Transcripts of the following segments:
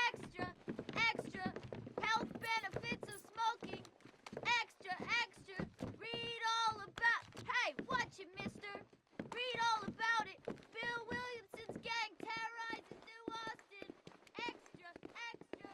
Extra, extra, health benefits of smoking. Extra, extra, read all about... Hey, watch it, mister. Read all about it. Bill Williamson's gang terrorizes New Austin. Extra, extra.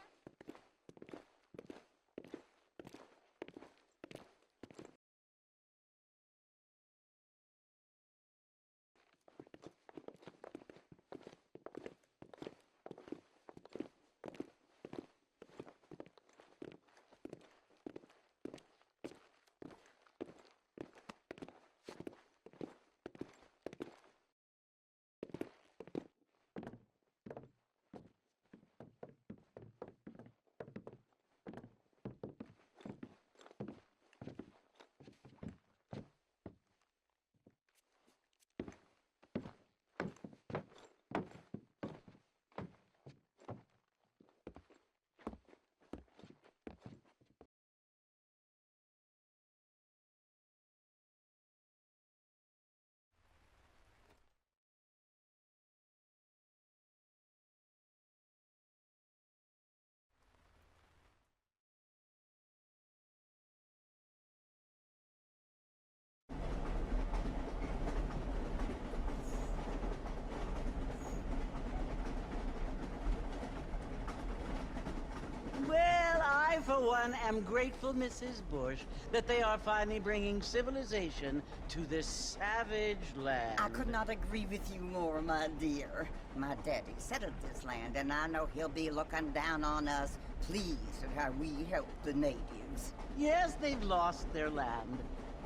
Well, I, for one, am grateful, Mrs. Bush, that they are finally bringing civilization to this savage land. I could not agree with you more, my dear. My daddy settled this land, and I know he'll be looking down on us, pleased at how we help the natives. Yes, they've lost their land,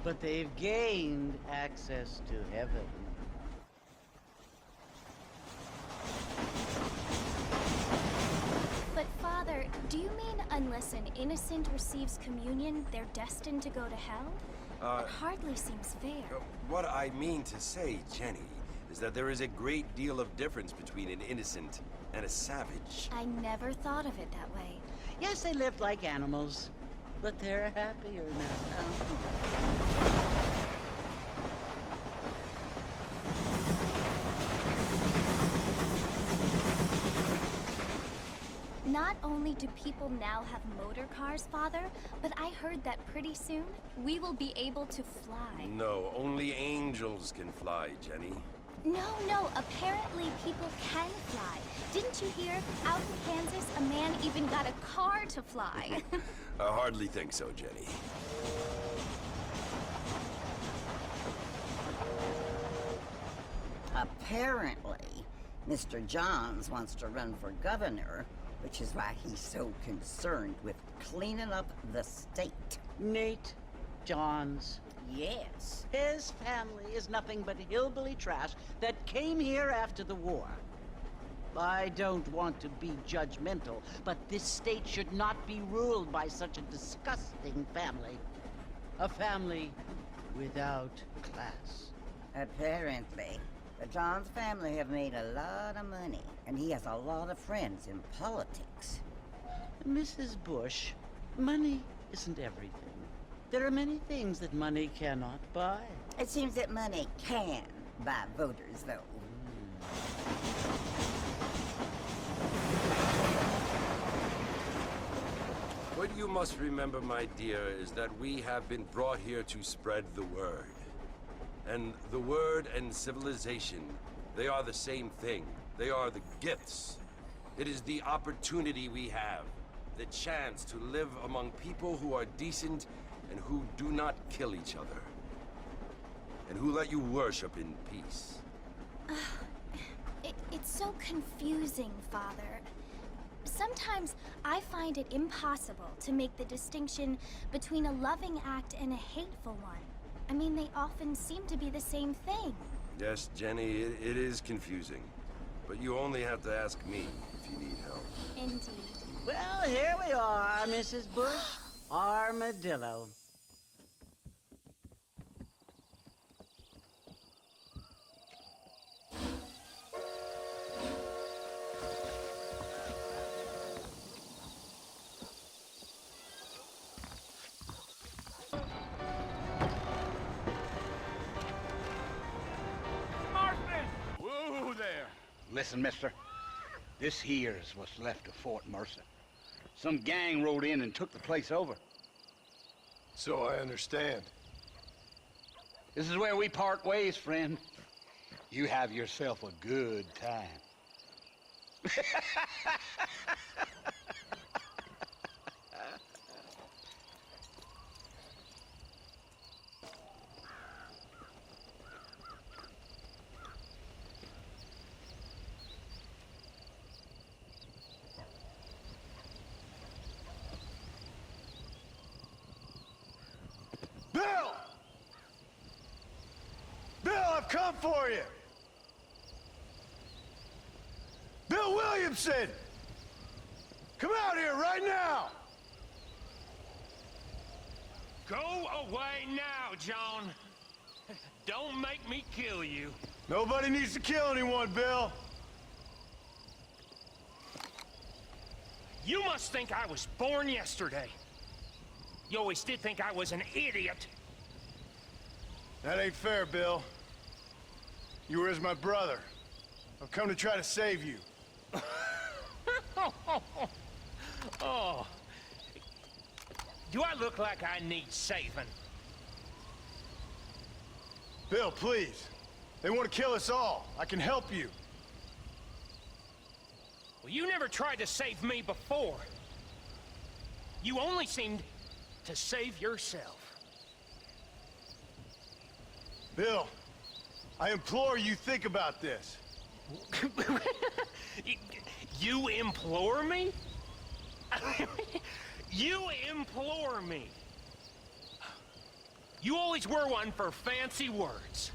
but they've gained access to heaven. But Father, do you mean unless an innocent receives communion, they're destined to go to hell? It hardly seems fair. What I mean to say, Jenny, is that there is a great deal of difference between an innocent and a savage. I never thought of it that way. Yes, they lived like animals, but they're happier now. Not only do people now have motor cars, Father, but I heard that pretty soon we will be able to fly. No, only angels can fly, Jenny. No, apparently people can fly. Didn't you hear? Out in Kansas, a man even got a car to fly. I hardly think so, Jenny. Apparently, Mr. Johns wants to run for governor, which is why he's so concerned with cleaning up the state. Nate Johns. Yes. His family is nothing but hillbilly trash that came here after the war. I don't want to be judgmental, but this state should not be ruled by such a disgusting family. A family without class. Apparently. The Johns family have made a lot of money, and he has a lot of friends in politics. Mrs. Bush, money isn't everything. There are many things that money cannot buy. It seems that money can buy voters, though. What you must remember, my dear, is that we have been brought here to spread the word. And the word and civilization, they are the same thing. They are the gifts. It is the opportunity we have, the chance to live among people who are decent and who do not kill each other. And who let you worship in peace. It's so confusing, Father. Sometimes I find it impossible to make the distinction between a loving act and a hateful one. I mean, they often seem to be the same thing. Yes, Jenny, it is confusing. But you only have to ask me if you need help. Indeed. Well, here we are, Mrs. Bush. Armadillo. Listen, mister. This here is what's left of Fort Mercer. Some gang rode in and took the place over. So I understand. This is where we part ways, friend. You have yourself a good time. Bill! Bill, I've come for you! Bill Williamson! Come out here right now! Go away now, John. Don't make me kill you. Nobody needs to kill anyone, Bill. You must think I was born yesterday. You always did think I was an idiot. That ain't fair, Bill. You were as my brother. I've come to try to save you. Oh. Do I look like I need saving? Bill, please. They want to kill us all. I can help you. Well, you never tried to save me before. You only seemed to save yourself. Bill, I implore you think about this. You implore me? You implore me. You always were one for fancy words.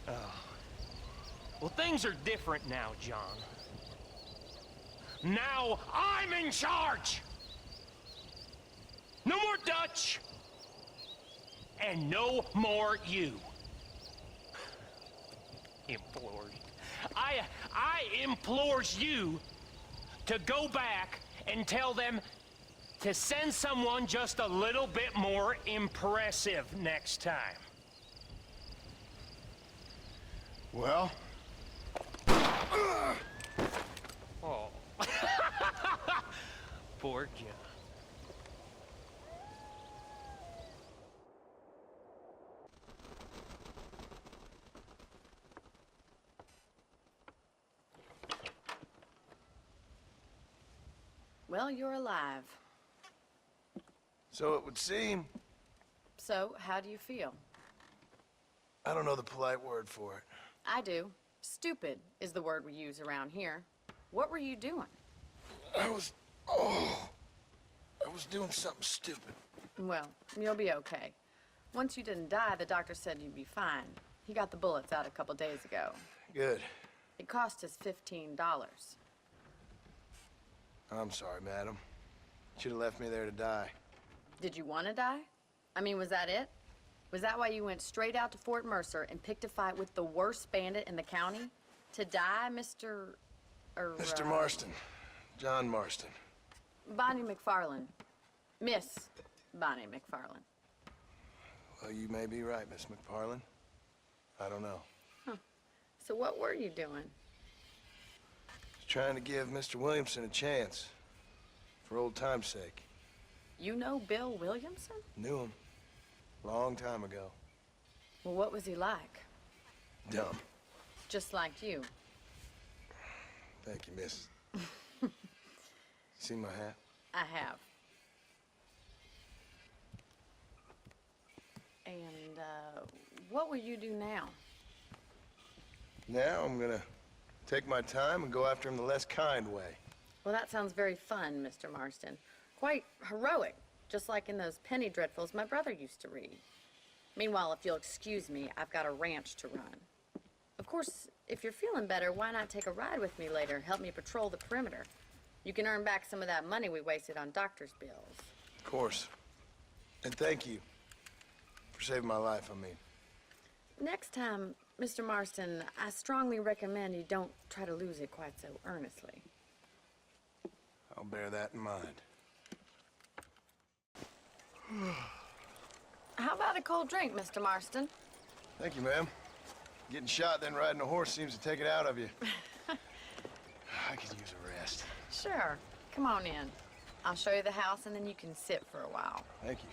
Oh. Well, things are different now, John. Now I'm in charge! No more Dutch! And no more you. Implored. I implores you to go back and tell them to send someone just a little bit more impressive next time. Well? Oh. Poor John. Well, you're alive. So it would seem. So, how do you feel? I don't know the polite word for it. I do. Stupid is the word we use around here. What were you doing? I was doing something stupid. Well, you'll be okay. Once you didn't die, the doctor said you'd be fine. He got the bullets out a couple days ago. Good. It cost us $15. I'm sorry, madam. Should have left me there to die. Did you want to die? I mean, was that it? Was that why you went straight out to Fort Mercer and picked a fight with the worst bandit in the county? To die, Mr. Mr. Marston. John Marston. Bonnie McFarland. Miss Bonnie McFarland. Well, you may be right, Miss McFarland. I don't know. Huh. So what were you doing? Just trying to give Mr. Williamson a chance. For old time's sake. You know Bill Williamson? Knew him. Long time ago. Well, what was he like? Dumb. Just like you. Thank you, miss. See my hat? I have. And, what will you do now? Now I'm gonna take my time and go after him the less kind way. Well, that sounds very fun, Mr. Marston. Quite heroic, just like in those penny dreadfuls my brother used to read. Meanwhile, if you'll excuse me, I've got a ranch to run. Of course, if you're feeling better, why not take a ride with me later? Help me patrol the perimeter. You can earn back some of that money we wasted on doctor's bills. Of course. And thank you for saving my life, I mean. Next time, Mr. Marston, I strongly recommend you don't try to lose it quite so earnestly. I'll bear that in mind. How about a cold drink, Mr. Marston? Thank you, ma'am. Getting shot then riding a horse seems to take it out of you. I could use a rest. Sure. Come on in. I'll show you the house, and then you can sit for a while. Thank you.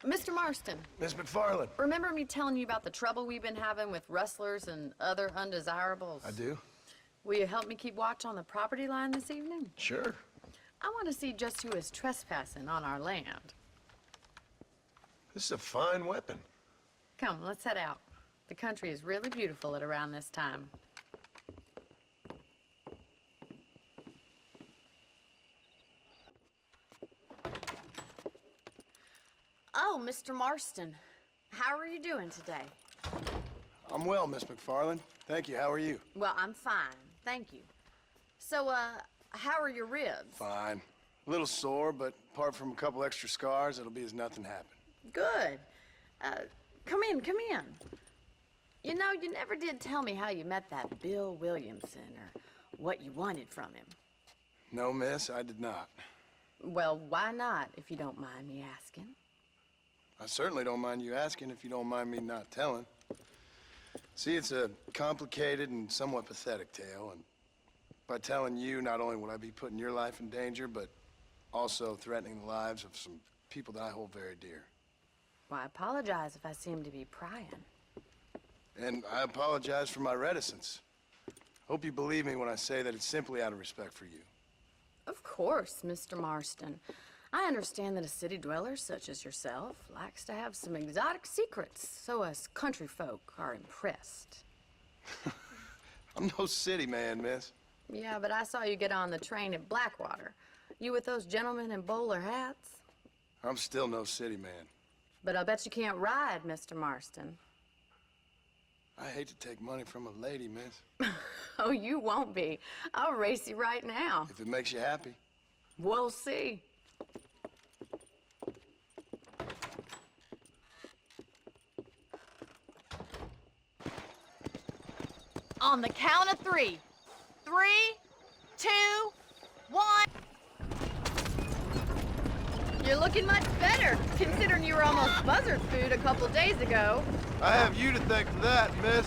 Mr. Marston, Miss McFarland. remember me telling you about the trouble we've been having with rustlers and other undesirables? I do? Will you help me keep watch on the property line this evening? Sure. I want to see just who is trespassing on our land. This is a fine weapon. Come, let's head out. The country is really beautiful at around this time. Oh, Mr. Marston, how are you doing today? I'm well, Miss McFarland. Thank you. How are you? Well, I'm fine, thank you. So, how are your ribs? Fine. A little sore, but apart from a couple extra scars, it'll be as nothing happened. Good. Come in, come in. You know, you never did tell me how you met that Bill Williamson or what you wanted from him. No, miss, I did not. Well, why not, if you don't mind me asking? I certainly don't mind you asking if you don't mind me not telling. See, it's a complicated and somewhat pathetic tale, and by telling you, not only would I be putting your life in danger, but also threatening the lives of some people that I hold very dear. Well, I apologize if I seem to be prying. And I apologize for my reticence. Hope you believe me when I say that it's simply out of respect for you. Of course, Mr. Marston. I understand that a city dweller such as yourself likes to have some exotic secrets, so us country folk are impressed. I'm no city man, miss. Yeah, but I saw you get on the train at Blackwater. You with those gentlemen in bowler hats? I'm still no city man. But I bet you can't ride, Mr. Marston. I hate to take money from a lady, miss. Oh, you won't be. I'll race you right now. If it makes you happy. We'll see. On the count of 3. 3, 2, 1. You're looking much better, considering you were almost buzzard food a couple days ago. I have you to thank for that, miss.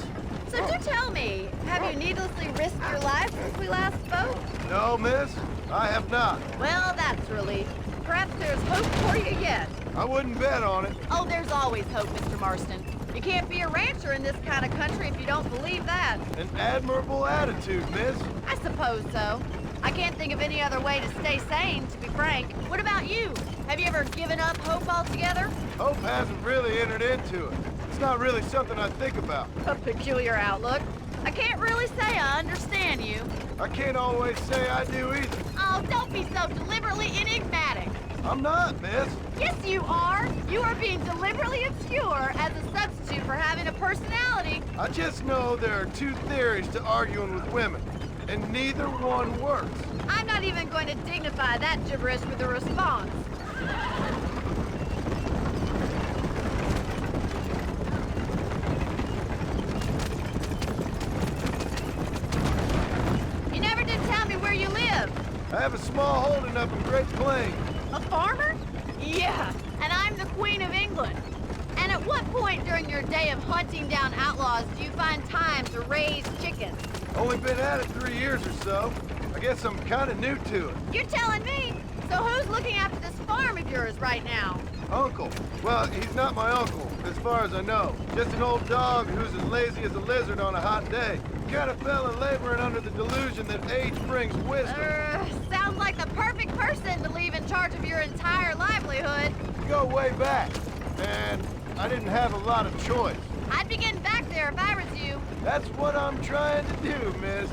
So do tell me, have you needlessly risked your life since we last spoke? No, miss, I have not. Well, that's a relief. Perhaps there's hope for you yet. I wouldn't bet on it. Oh, there's always hope, Mr. Marston. You can't be a rancher in this kind of country if you don't believe that. An admirable attitude, miss. I suppose so. I can't think of any other way to stay sane, to be frank. What about you? Have you ever given up hope altogether? Hope hasn't really entered into it. It's not really something I think about. A peculiar outlook. I can't really say I understand you. I can't always say I do either. Oh, don't be so deliberately enigmatic. I'm not, miss. Yes, you are. You are being deliberately obscure as a substitute for having a personality. I just know there are two theories to arguing with women, and neither one works. I'm not even going to dignify that gibberish with a response. You never did tell me where you live. I have a small holding up in Great Plains. A farmer? Yeah, and I'm the Queen of England. And at what point during your day of hunting down outlaws do you find time to raise chickens? Only been at it 3 years or so. I guess I'm kind of new to it. You're telling me? So who's looking after this farm of yours right now? Uncle. Well, he's not my uncle, as far as I know. Just an old dog who's as lazy as a lizard on a hot day. Kind of fella laboring under the delusion that age brings wisdom. Sounds like the perfect person to leave in charge of your entire livelihood. We go way back, and I didn't have a lot of choice. I'd be getting back there if I was you. That's what I'm trying to do, miss.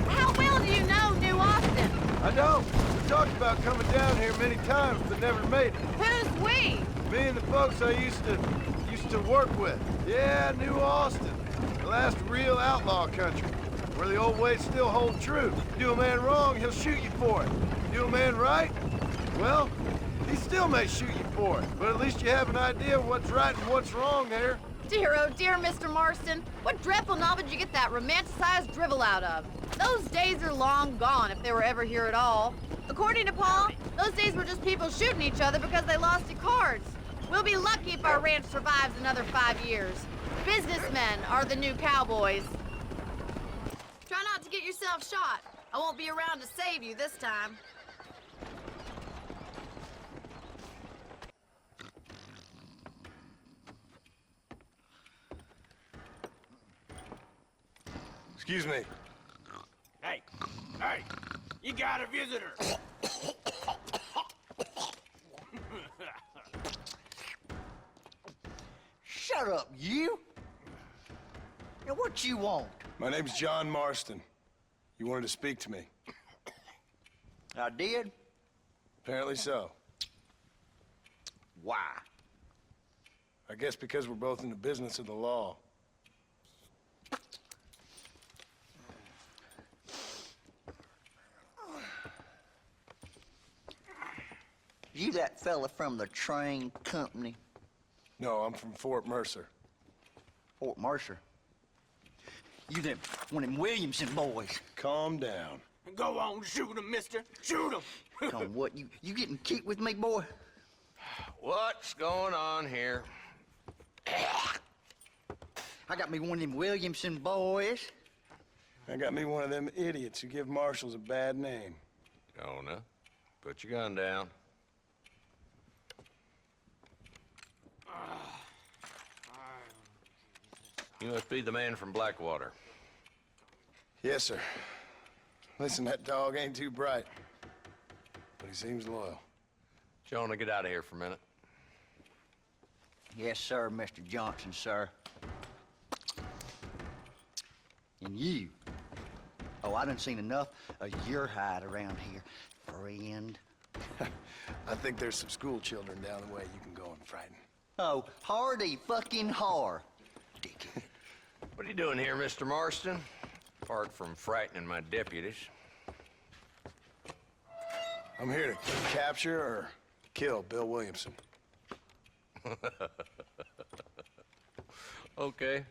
How well do you know New Austin? I don't. We talked about coming down here many times, but never made it. Who's we? Me and the folks I used to work with. Yeah, New Austin. The last real outlaw country, where the old ways still hold true. Do a man wrong, he'll shoot you for it. Do a man right, well, He still may shoot you for it, but at least you have an idea of what's right and what's wrong there. Dear, oh dear, Mr. Marston. What dreadful novel did you get that romanticized drivel out of? Those days are long gone, if they were ever here at all. According to Pahl, those days were just people shooting each other because they lost at cards. We'll be lucky if our ranch survives another 5 years. Businessmen are the new cowboys. Try not to get yourself shot. I won't be around to save you this time. Excuse me. Hey, you got a visitor. Shut up, you! Now, what you want? My name's John Marston. You wanted to speak to me. I did? Apparently so. Why? I guess because we're both in the business of the law. You that fella from the train company? No, I'm from Fort Mercer. Fort Mercer? You them one of them Williamson boys? Calm down. Go on, shoot him, mister. Shoot him. Come what, you getting cute with me, boy? What's going on here? I got me one of them Williamson boys. I got me one of them idiots who give marshals a bad name. Jonah, put your gun down. You must be the man from Blackwater. Yes, sir. Listen, that dog ain't too bright, but he seems loyal. Jonah, get out of here for a minute. Yes, sir, Mr. Johnson, sir. And you. Oh, I done seen enough of your hide around here, friend. I think there's some school children down the way you can go and frighten. Oh, hardy fucking har. Dickhead. What are you doing here, Mr. Marston? Apart from frightening my deputies. I'm here to capture or kill Bill Williamson. Okay.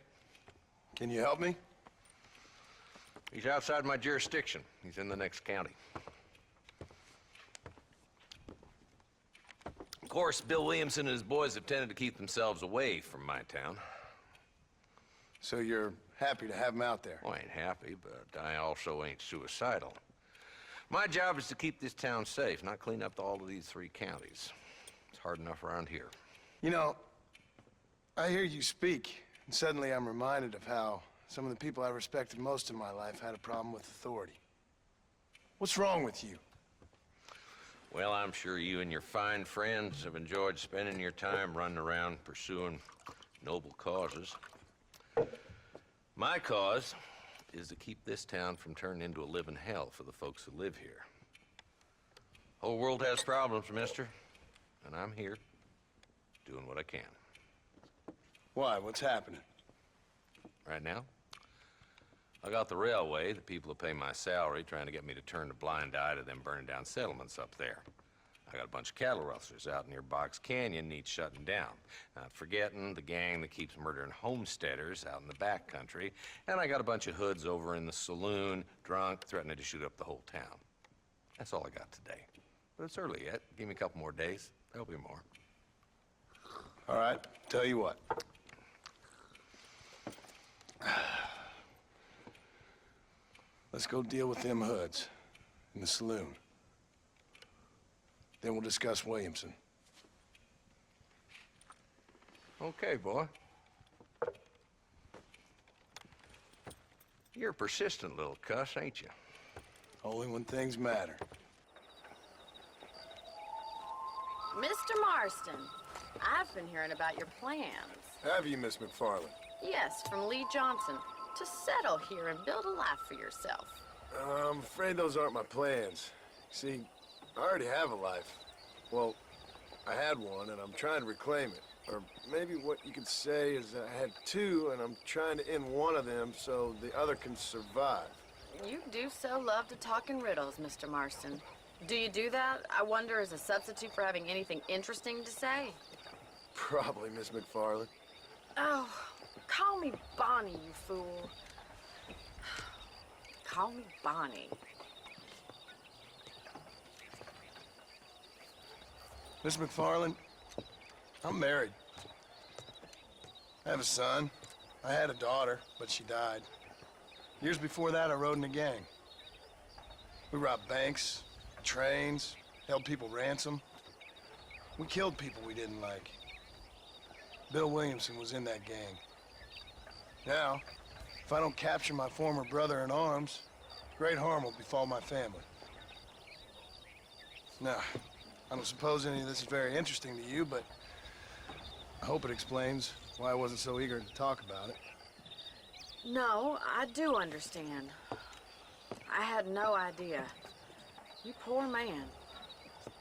Can you help me? He's outside my jurisdiction. He's in the next county. Of course, Bill Williamson and his boys have tended to keep themselves away from my town. So you're happy to have him out there? Well, I ain't happy, but I also ain't suicidal. My job is to keep this town safe, not clean up all of these 3 counties. It's hard enough around here. You know, I hear you speak, and suddenly I'm reminded of how some of the people I respected most in my life had a problem with authority. What's wrong with you? Well, I'm sure you and your fine friends have enjoyed spending your time running around pursuing noble causes. My cause is to keep this town from turning into a living hell for the folks who live here. Whole world has problems, mister, and I'm here doing what I can. Why? What's happening? Right now, I got the railway, the people who pay my salary, trying to get me to turn a blind eye to them burning down settlements up there. I got a bunch of cattle rustlers out near Box Canyon needs shutting down. Not forgetting the gang that keeps murdering homesteaders out in the back country. And I got a bunch of hoods over in the saloon, drunk, threatening to shoot up the whole town. That's all I got today. But it's early yet. Give me a couple more days. There'll be more. All right, tell you what. Let's go deal with them hoods in the saloon. Then we'll discuss Williamson. Okay, boy. You're a persistent little cuss, ain't you? Only when things matter. Mr. Marston, I've been hearing about your plans. Have you, Miss McFarland? Yes, from Lee Johnson, to settle here and build a life for yourself. I'm afraid those aren't my plans. See, I already have a life. Well, I had one, and I'm trying to reclaim it. Or maybe what you could say is that I had 2, and I'm trying to end one of them so the other can survive. You do so love to talk in riddles, Mr. Marston. Do you do that, I wonder, as a substitute for having anything interesting to say? Probably, Miss McFarland. Oh, call me Bonnie, you fool. Call me Bonnie. Miss McFarland, I'm married. I have a son. I had a daughter, but she died. Years before that, I rode in a gang. We robbed banks, trains, held people ransom. We killed people we didn't like. Bill Williamson was in that gang. Now, if I don't capture my former brother in arms, great harm will befall my family. Now, I don't suppose any of this is very interesting to you, but I hope it explains why I wasn't so eager to talk about it. No, I do understand. I had no idea. You poor man.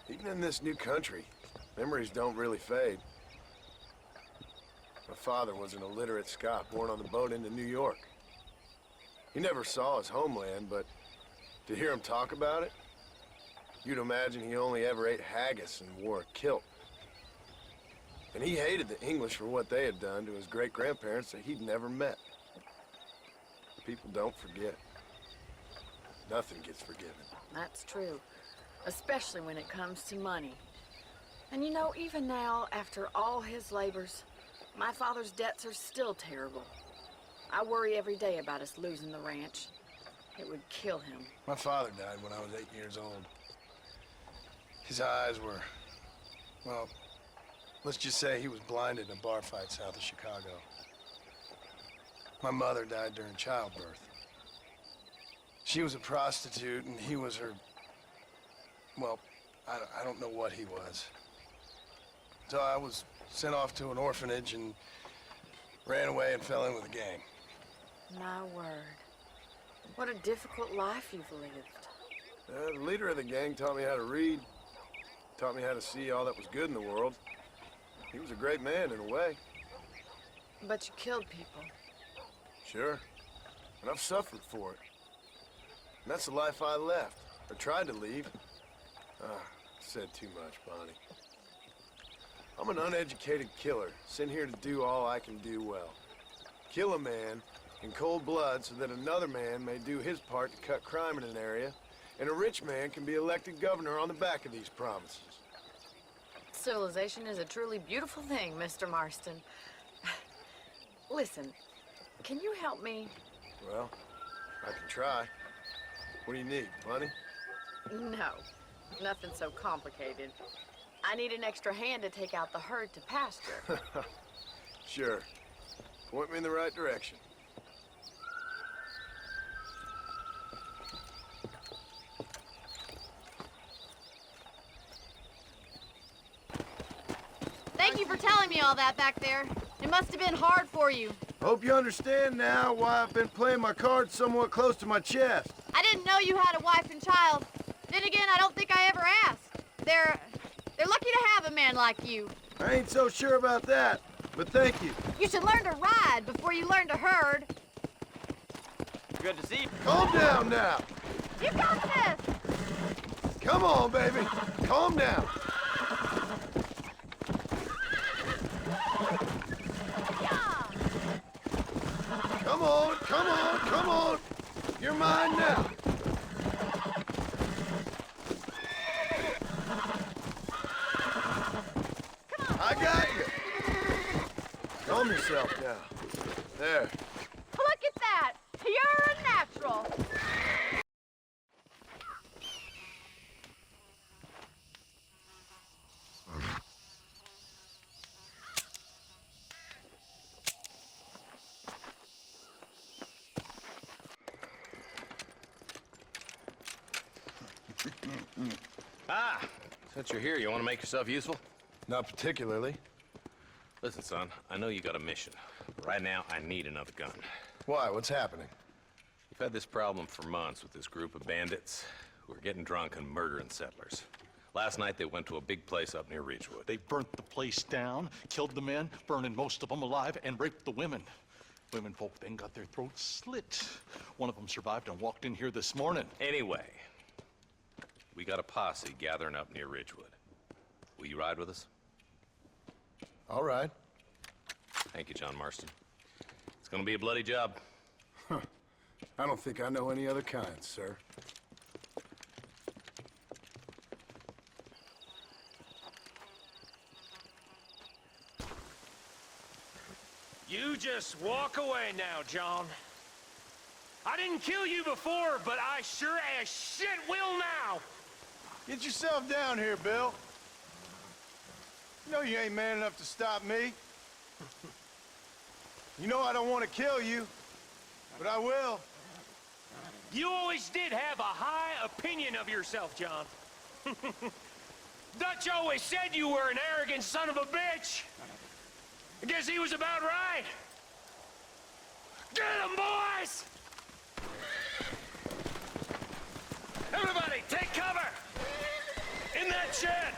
Even in this new country, memories don't really fade. My father was an illiterate Scot born on the boat into New York. He never saw his homeland, but to hear him talk about it, you'd imagine he only ever ate haggis and wore a kilt. And he hated the English for what they had done to his great-grandparents that he'd never met. People don't forget. Nothing gets forgiven. That's true, especially when it comes to money. And you know, even now, after all his labors, my father's debts are still terrible. I worry every day about us losing the ranch. It would kill him. My father died when I was 8 years old. His eyes were, well, let's just say he was blinded in a bar fight south of Chicago. My mother died during childbirth. She was a prostitute and he was her, well, I don't know what he was. So I was sent off to an orphanage and ran away and fell in with a gang. My word. What a difficult life you've lived. The leader of the gang taught me how to read, taught me how to see all that was good in the world. He was a great man in a way. But you killed people. Sure. And I've suffered for it. And that's the life I left, or tried to leave. Said too much, Bonnie. I'm an uneducated killer, sent here to do all I can do well. Kill a man in cold blood so that another man may do his part to cut crime in an area, and a rich man can be elected governor on the back of these promises. Civilization is a truly beautiful thing, Mr. Marston. Listen, can you help me? Well, I can try. What do you need, money? No, nothing so complicated. I need an extra hand to take out the herd to pasture. Sure. Point me in the right direction. Thank you for telling me all that back there. It must have been hard for you. Hope you understand now why I've been playing my cards somewhat close to my chest. I didn't know you had a wife and child. Then again, I don't think I ever asked. They're lucky to have a man like you. I ain't so sure about that, but thank you. You should learn to ride before you learn to herd. Good to see you. Calm down now. You got this! Come on, baby. Calm down. Come on, come on, come on. You're mine now. I got you. Calm yourself now. There. Look at that! You're a natural. Since you're here, you want to make yourself useful? Not particularly. Listen, son, I know you got a mission. But right now, I need another gun. Why? What's happening? We've had this problem for months with this group of bandits who are getting drunk and murdering settlers. Last night, they went to a big place up near Ridgewood. They burnt the place down, killed the men, burning most of them alive, and raped the women. Women folk then got their throats slit. One of them survived and walked in here this morning. Anyway, We got a posse gathering up near Ridgewood. Will you ride with us? All right. Thank you, John Marston. It's gonna be a bloody job. I don't think I know any other kind, sir. You just walk away now, John. I didn't kill you before, but I sure as shit will now! Get yourself down here, Bill. You know you ain't man enough to stop me. You know I don't want to kill you, but I will. You always did have a high opinion of yourself, John. Dutch always said you were an arrogant son of a bitch. I guess he was about right. Get him, boys! Everybody, take cover! In that shed!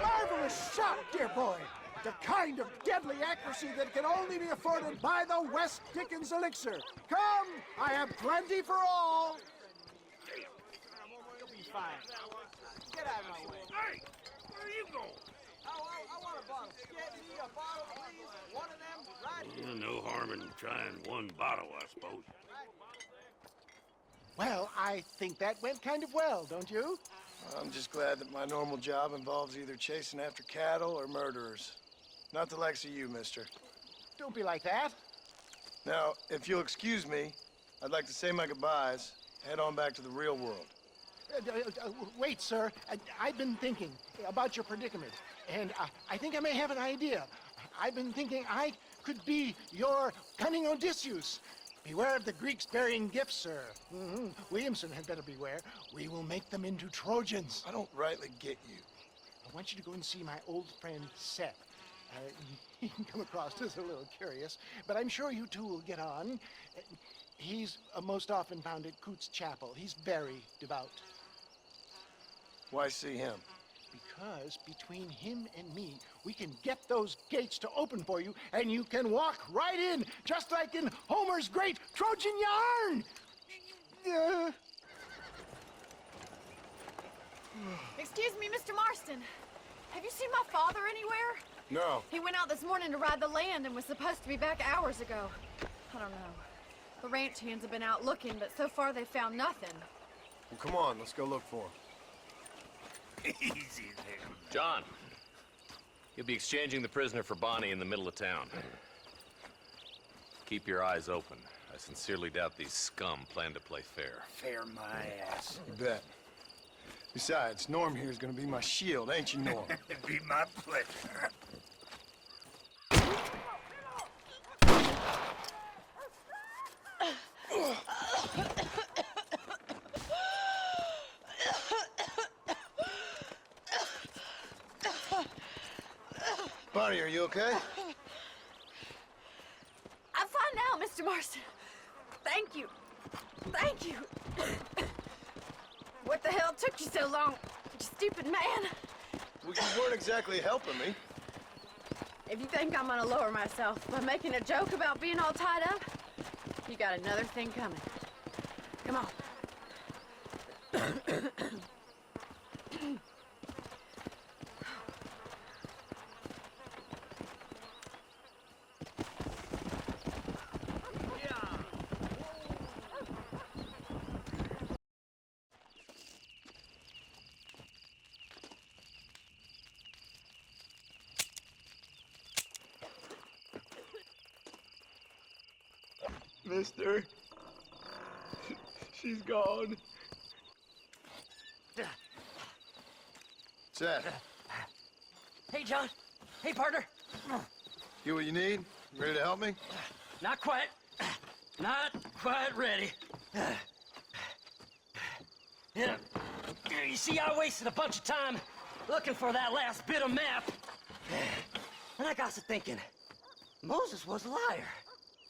Marvelous shot, dear boy. The kind of deadly accuracy that can only be afforded by the West Dickens elixir. Come, I have plenty for all. You'll be fine. Get out of my way. Hey, where are you going? I want a bottle. Get me a bottle, please. One of them right here. No harm in trying one bottle, I suppose. Well, I think that went kind of well, don't you? I'm just glad that my normal job involves either chasing after cattle or murderers. Not the likes of you, mister. Don't be like that. Now, if you'll excuse me, I'd like to say my goodbyes, head on back to the real world. Wait, sir. I've been thinking about your predicament, and I think I may have an idea. I've been thinking I could be your cunning Odysseus. Beware of the Greeks burying gifts, sir. Williamson had better beware. We will make them into Trojans. I don't rightly get you. I want you to go and see my old friend Seth. He can come across as a little curious, but I'm sure you two will get on. He's most often found at Coots Chapel. He's very devout. Why see him? Because between him and me, we can get those gates to open for you, and you can walk right in, just like in Homer's great Trojan yarn! Excuse me, Mr. Marston. Have you seen my father anywhere? No. He went out this morning to ride the land and was supposed to be back hours ago. I don't know. The ranch hands have been out looking, but so far they've found nothing. Well, come on, let's go look for him. Easy there. John, you'll be exchanging the prisoner for Bonnie in the middle of town. Keep your eyes open. I sincerely doubt these scum plan to play fair. Fair my ass. You bet. Besides, Norm here is gonna be my shield, ain't you, Norm? It'd be my pleasure. Bonnie, are you okay? I'm fine now, Mr. Marston. Thank you. Thank you. What the hell took you so long, you stupid man? Well, you weren't exactly helping me. If you think I'm gonna lower myself by making a joke about being all tied up, you got another thing coming. Come on. Mister, she's gone. Seth. Hey, John. Hey, partner. You what you need? Ready to help me? Not quite. Not quite ready. Yeah. You see, I wasted a bunch of time looking for that last bit of map. And I got to thinking, Moses was a liar.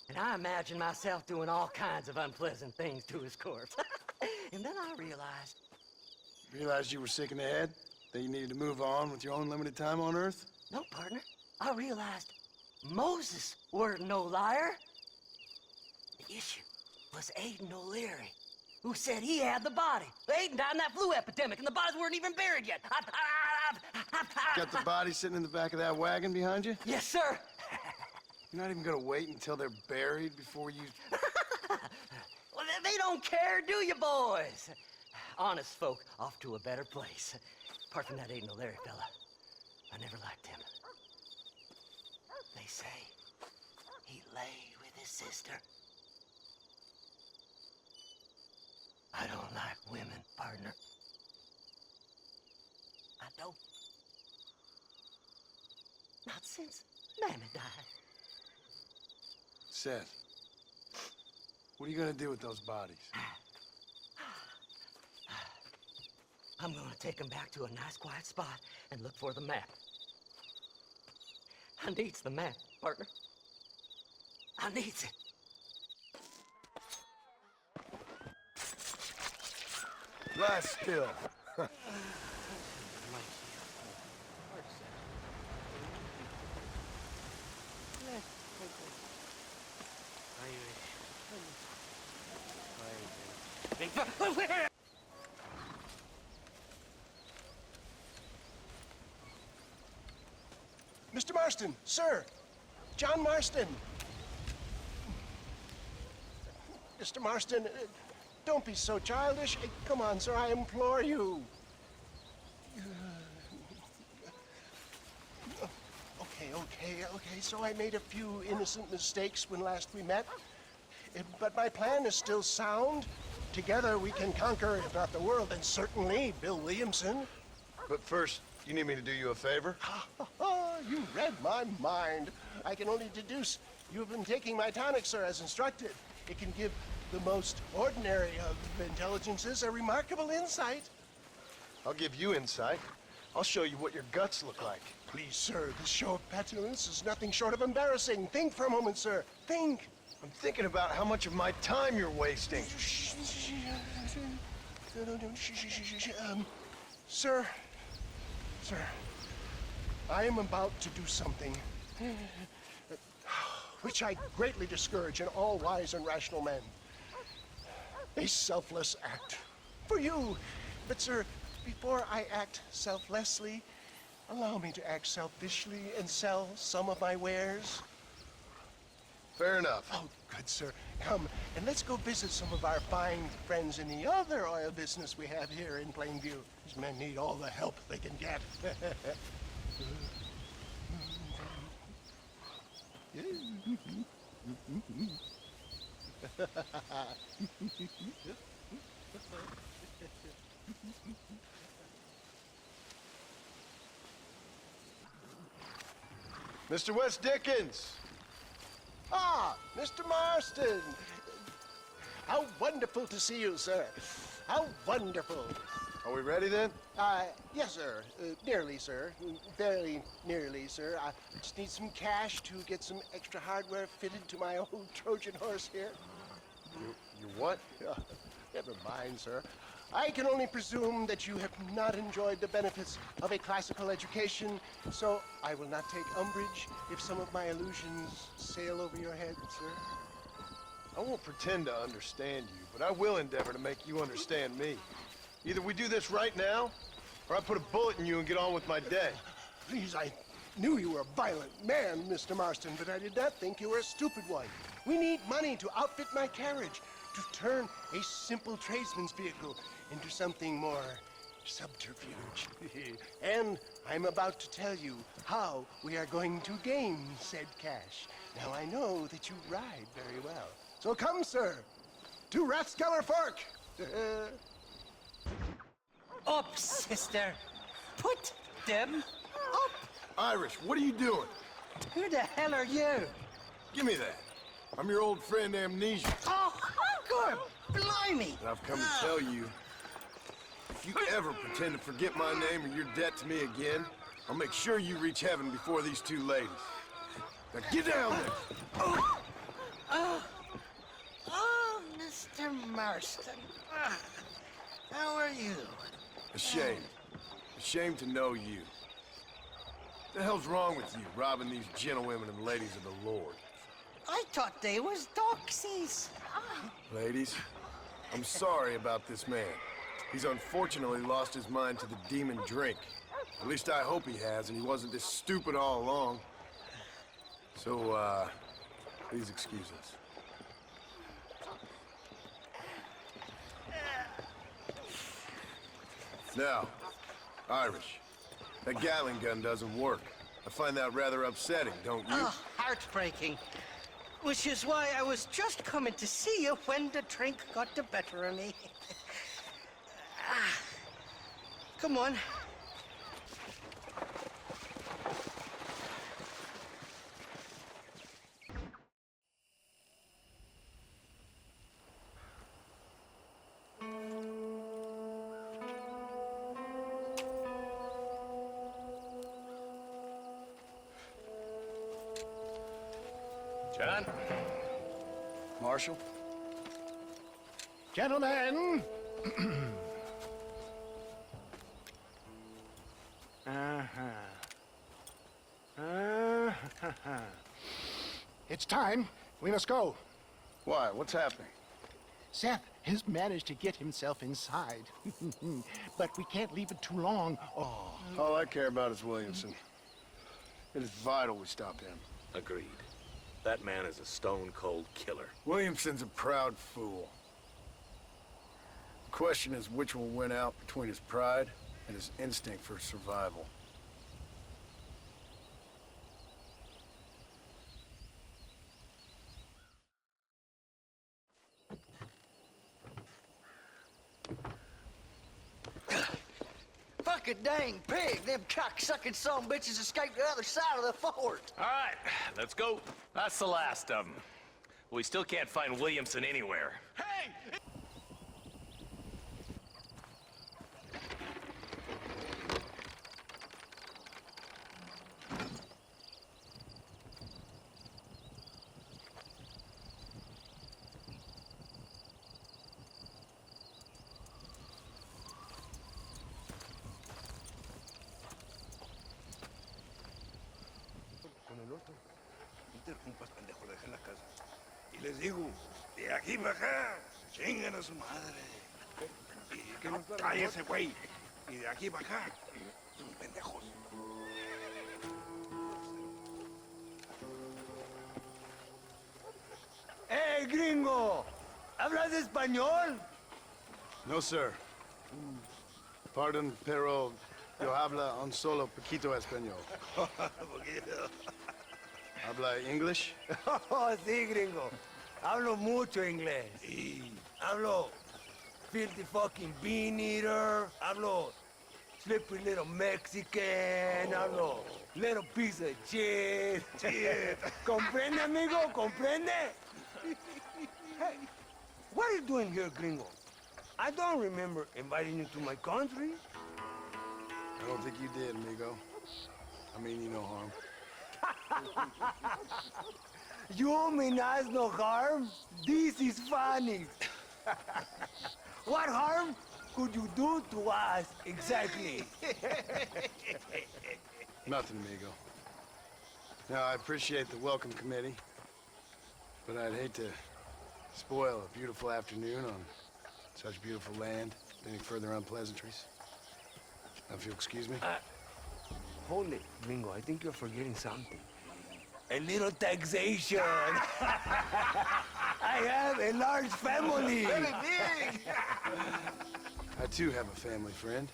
And I imagined myself doing all kinds of unpleasant things to his corpse. And then I realized... Realized you were sick in the head? That you needed to move on with your own limited time on Earth? No, partner. I realized Moses weren't no liar. The issue was Aiden O'Leary, who said he had the body. Aiden died in that flu epidemic, and the bodies weren't even buried yet. Got the body sitting in the back of that wagon behind you? Yes, sir. You're not even gonna wait until they're buried before you... Well, they don't care, do you, boys? Honest folk off to a better place. Apart from that Aiden O'Leary fella, I never liked him. They say he lay with his sister. I don't like women, partner. I don't. Not since Mammy died. Seth, what are you gonna do with those bodies? I'm gonna take them back to a nice quiet spot and look for the map. I needs the map, partner. I needs it. Lie still. Mr. Marston, sir. John Marston. Mr. Marston, don't be so childish. Come on, sir, I implore you. Okay, so I made a few innocent mistakes when last we met. But my plan is still sound. Together we can conquer, if not the world, then certainly Bill Williamson. But first, you need me to do you a favor? You read my mind. I can only deduce you have been taking my tonic, sir, as instructed. It can give the most ordinary of intelligences a remarkable insight. I'll give you insight. I'll show you what your guts look like. Please, sir, this show of petulance is nothing short of embarrassing. Think for a moment, sir. Think. I'm thinking about how much of my time you're wasting. Sir, I am about to do something which I greatly discourage in all wise and rational men. A selfless act for you. But, sir, before I act selflessly, allow me to act selfishly and sell some of my wares. Fair enough. Oh, good, sir. Come, and let's go visit some of our fine friends in the other oil business we have here in Plainview. These men need all the help they can get. Mr. West Dickens! Ah, Mr. Marston! How wonderful to see you, sir. How wonderful. Are we ready then? Yes, sir. Nearly, sir. Very nearly, sir. I just need some cash to get some extra hardware fitted to my old Trojan horse here. You what? Never mind, sir. I can only presume that you have not enjoyed the benefits of a classical education, so I will not take umbrage if some of my illusions sail over your head, sir. I won't pretend to understand you, but I will endeavor to make you understand me. Either we do this right now, or I put a bullet in you and get on with my day. Please, I knew you were a violent man, Mr. Marston, but I did not think you were a stupid one. We need money to outfit my carriage, to turn a simple tradesman's vehicle into something more subterfuge. And I'm about to tell you how we are going to gain said cash. Now, I know that you ride very well. So come, sir, to Rathskeller Fork. Up, sister. Put them up. Irish, what are you doing? Who the hell are you? Give me that. I'm your old friend Amnesia. Oh, good. Blimey. And I've come to tell you, if you ever pretend to forget my name or your debt to me again, I'll make sure you reach heaven before these two ladies. Now get down there. Oh, Mr. Marston. How are you? Ashamed. Ashamed to know you. The hell's wrong with you, robbing these gentlewomen and ladies of the Lord? I thought they was doxies. Ladies, I'm sorry about this man. He's unfortunately lost his mind to the demon drink. At least I hope he has, and he wasn't this stupid all along. So, please excuse us. Now, Irish, that Gatling gun doesn't work. I find that rather upsetting, don't you? Oh, heartbreaking. Which is why I was just coming to see you when the drink got the better of me. Come on. John? Marshal? Gentlemen! It's time. We must go. Why? What's happening? Seth has managed to get himself inside. But we can't leave it too long. Oh. All I care about is Williamson. It is vital we stop him. Agreed. That man is a stone-cold killer. Williamson's a proud fool. The question is which will win out between his pride and his instinct for survival. Fucking dang pig! Them cock-sucking son bitches escaped the other side of the fort! All right, let's go. That's the last of them. We still can't find Williamson anywhere. Hey! Interrumpas, pendejo, dejen la casa. Y les digo, de aquí para acá, chingan a su madre. Y que no cállese, güey. Y de aquí para acá, pendejos. ¡Hey, gringo! ¿Hablas español? No, sir. Pardon, pero yo habla un solo poquito español. ¿Habla English? Oh, sí, gringo. Hablo mucho inglés. Hablo filthy fucking bean eater. Hablo slippery little Mexican. Hablo little piece of shit. ¿Comprende, amigo? ¿Comprende? Hey, what are you doing here, gringo? I don't remember inviting you to my country. I don't think you did, amigo. I mean you no harm. You mean us no harm? This is funny. What harm could you do to us, exactly? Nothing, amigo. Now, I appreciate the welcome committee, but I'd hate to spoil a beautiful afternoon on such beautiful land with any further unpleasantries. Now, if you'll excuse me. Hold it, gringo. I think you're forgetting something. A little taxation. I have a large family. Very big. I too have a family, friend.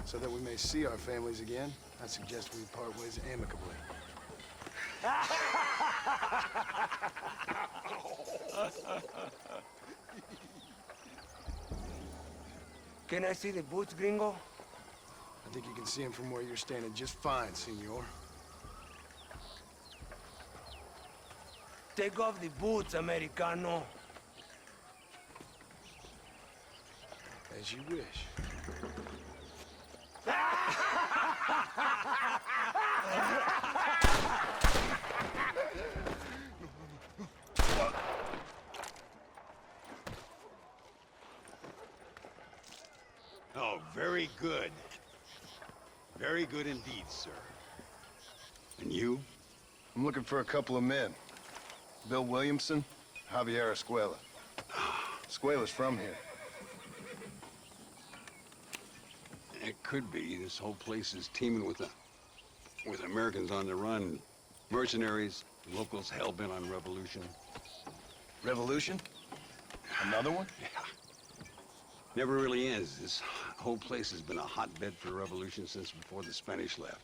So that we may see our families again, I suggest we part ways amicably. Can I see the boots, gringo? I think you can see him from where you're standing just fine, senor. Take off the boots, Americano. As you wish. Oh, very good. Very good indeed, sir. And you? I'm looking for a couple of men. Bill Williamson, Javier Escuela. Escuela's from here. It could be. This whole place is teeming with Americans on the run. Mercenaries, locals hell-bent on revolution. Revolution? Another one? Yeah. Never really ends. This whole place has been a hotbed for revolution since before the Spanish left.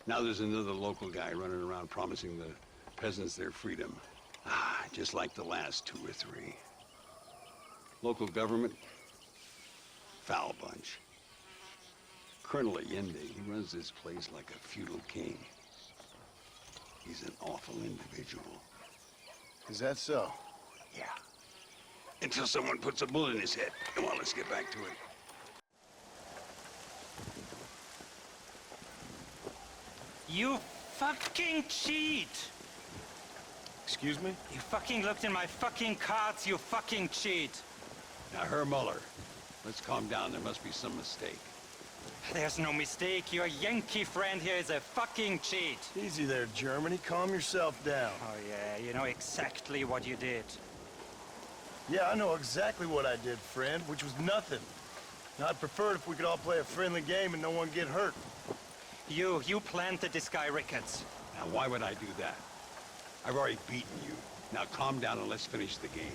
Now there's another local guy running around promising the peasants their freedom. Just like the last 2 or 3. Local government, foul bunch. Colonel Allende, he runs this place like a feudal king. He's an awful individual. Is that so? Yeah. Until someone puts a bullet in his head. Come on, let's get back to it. You fucking cheat! Excuse me? You fucking looked in my fucking cards, you fucking cheat! Now, Herr Muller, let's calm down. There must be some mistake. There's no mistake. Your Yankee friend here is a fucking cheat. Easy there, Germany. Calm yourself down. Oh, yeah, you know exactly what you did. Yeah, I know exactly what I did, friend, which was nothing. Now, I'd prefer it if we could all play a friendly game and no one get hurt. You planted this guy Ricketts. Now, why would I do that? I've already beaten you. Now, calm down and let's finish the game.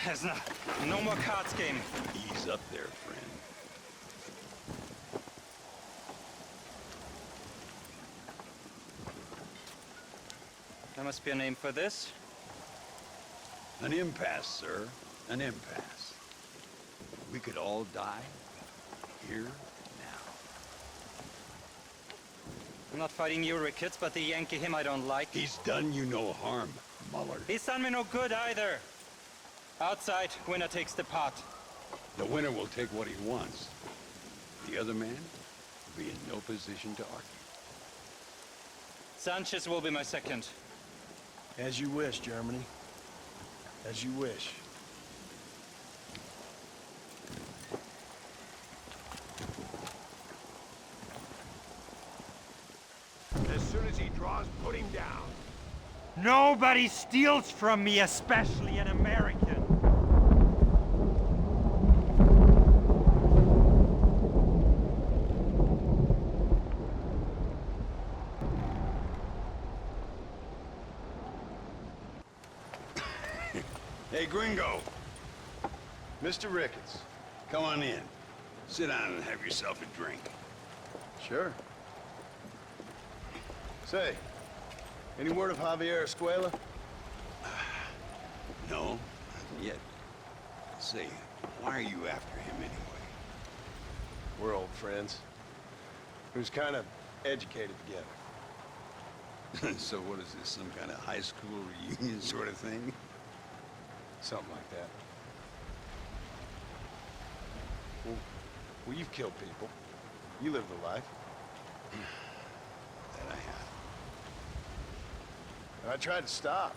There's no more cards game. Ease up there, friend. There must be a name for this. An impasse, sir. An impasse. We could all die here now. I'm not fighting you, Ricketts, but the Yankee him I don't like. He's done you no harm, Muller. He's done me no good either. Outside, winner takes the pot. The winner will take what he wants. The other man will be in no position to argue. Sanchez will be my second. As you wish, Germany. As you wish. As soon as he draws, put him down. Nobody steals from me, especially an American. Hey, Gringo. Mr. Ricketts. Come on in. Sit down and have yourself a drink. Sure. Say, any word of Javier Escuela? No, not yet. Say, why are you after him anyway? We're old friends. We was kind of educated together. So what is this, some kind of high school reunion sort of thing? Something like that. Well, you've killed people. You lived a life. That I have. And I tried to stop.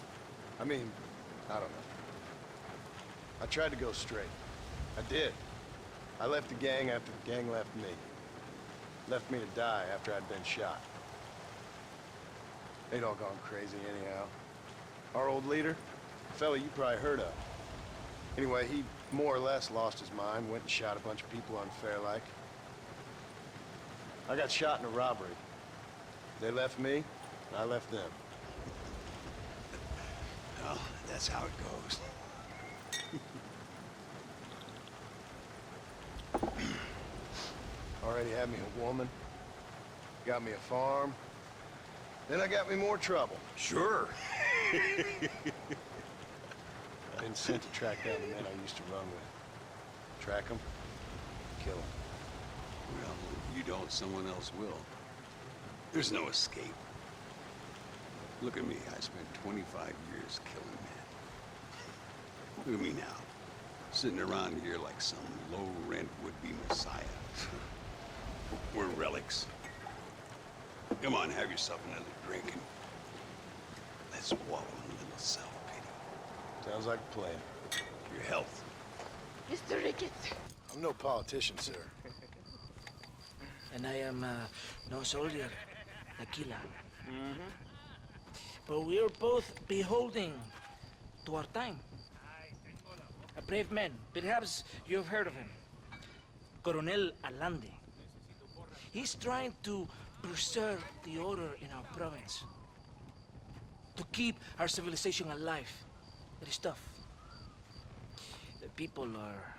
I mean, I don't know. I tried to go straight. I did. I left the gang after the gang left me. Left me to die after I'd been shot. They'd all gone crazy anyhow. Our old leader, a fella you probably heard of. Anyway, he more or less lost his mind, went and shot a bunch of people unfair like. I got shot in a robbery. They left me, and I left them. Well, that's how it goes. Already had me a woman, got me a farm, then I got me more trouble. Sure. I've been sent to track down the men I used to run with. Track them, kill them. Well, if you don't, someone else will. There's no escape. Look at me. I spent 25 years killing men. Look at me now. Sitting around here like some low-rent would-be messiah. We're relics. Come on, have yourself another drink and let's wallow in a little self-pity. Sounds like a plan. Your health. Mr. Ricketts. I'm no politician, sir. And I am no soldier, Aquila. But we are both beholding to our time. A brave man. Perhaps you've heard of him. Coronel Allende. He's trying to preserve the order in our province. To keep our civilization alive. It is tough. The people are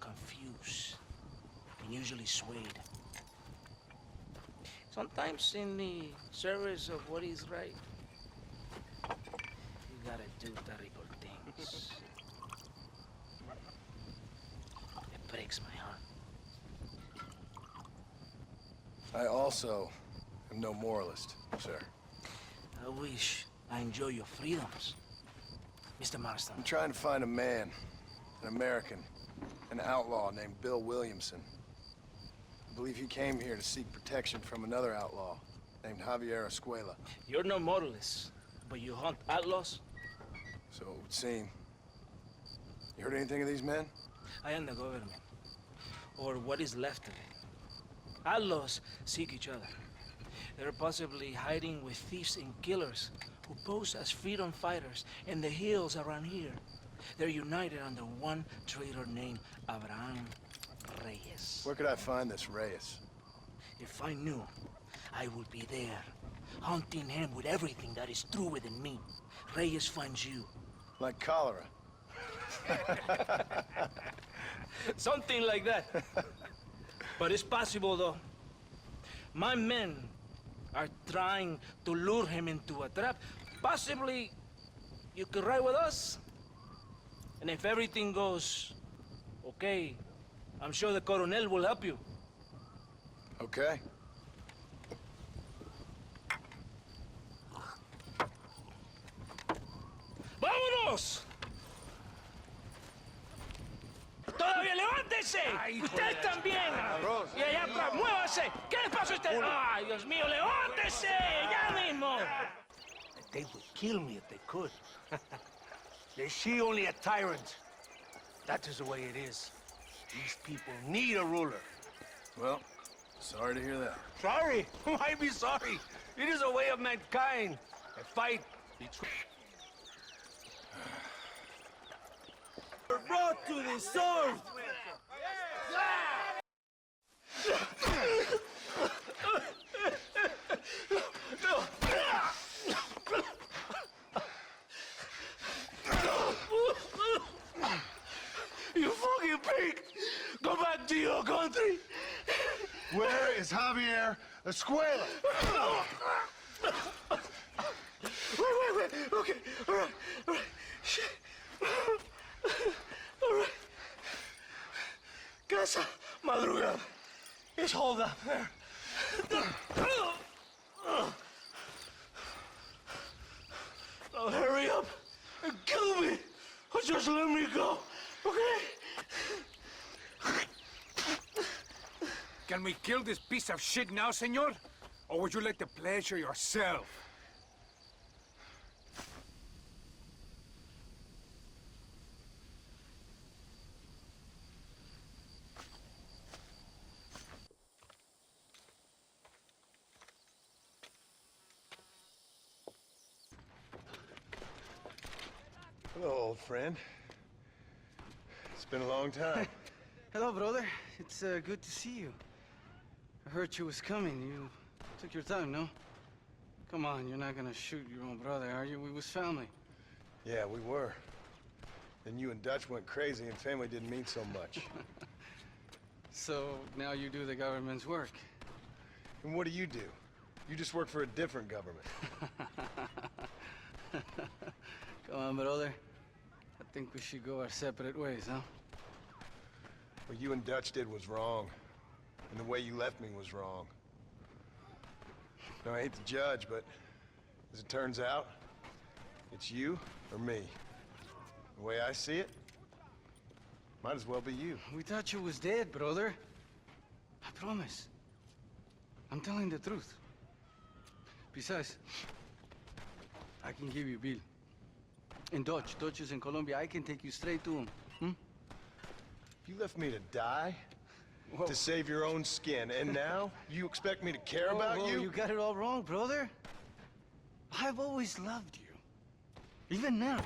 confused and usually swayed. Sometimes in the service of what is right, you gotta do terrible things. It breaks my heart. I also am no moralist, sir. I wish I enjoy your freedoms, Mr. Marston. I'm trying to find a man, an American, an outlaw named Bill Williamson. I believe he came here to seek protection from another outlaw named Whxle. You're no moralist, but you hunt outlaws? So it would seem. You heard anything of these men? I am the government, or what is left of it. Outlaws seek each other. They're possibly hiding with thieves and killers who pose as freedom fighters in the hills around here. They're united under one traitor named Abraham Reyes. Where could I find this Reyes? If I knew, I would be there, hunting him with everything that is true within me. Reyes finds you. Like cholera? Something like that. But it's possible, though. My men are trying to lure him into a trap. Possibly, you could ride with us. And if everything goes okay, I'm sure the Coronel will help you. Okay. ¡Vámonos! ¡Todavía levántese! ¡Usted también! Y allá atrás, muévase. ¿Qué les pasa a usted? ¡Ay, Dios mío, levántese! ¡Ya mismo! They would kill me if they could. Is she only a tyrant? That is the way it is. These people need a ruler. Well, sorry to hear that. Sorry? Why be sorry? It is a way of mankind. A fight between... We're brought to the sword! You fucking pig! Go back to your country! Where is Whxle Shk? Wait. Okay, all right. Shit. All right. Casa Madrugada. It's hold up there. Now hurry up and kill me, or just let me go, okay? Can we kill this piece of shit now, senor? Or would you like the pleasure yourself? Hello, old friend. It's been a long time. Hello, brother. It's good to see you. I heard you was coming. You took your time, no? Come on, you're not gonna shoot your own brother, are you? We was family. Yeah, we were. Then you and Dutch went crazy and family didn't mean so much. So now you do the government's work. And what do? You just work for a different government. Come on, brother. I think we should go our separate ways, huh? What you and Dutch did was wrong. And the way you left me was wrong. Now, I hate to judge, but as it turns out, it's you or me. The way I see it, might as well be you. We thought you was dead, brother. I promise. I'm telling the truth. Besides, I can give you Bill. And Dutch is in Colombia. I can take you straight to him. You left me to die? Whoa. To save your own skin, and now you expect me to care about you? You got it all wrong, brother. I've always loved you. Even now.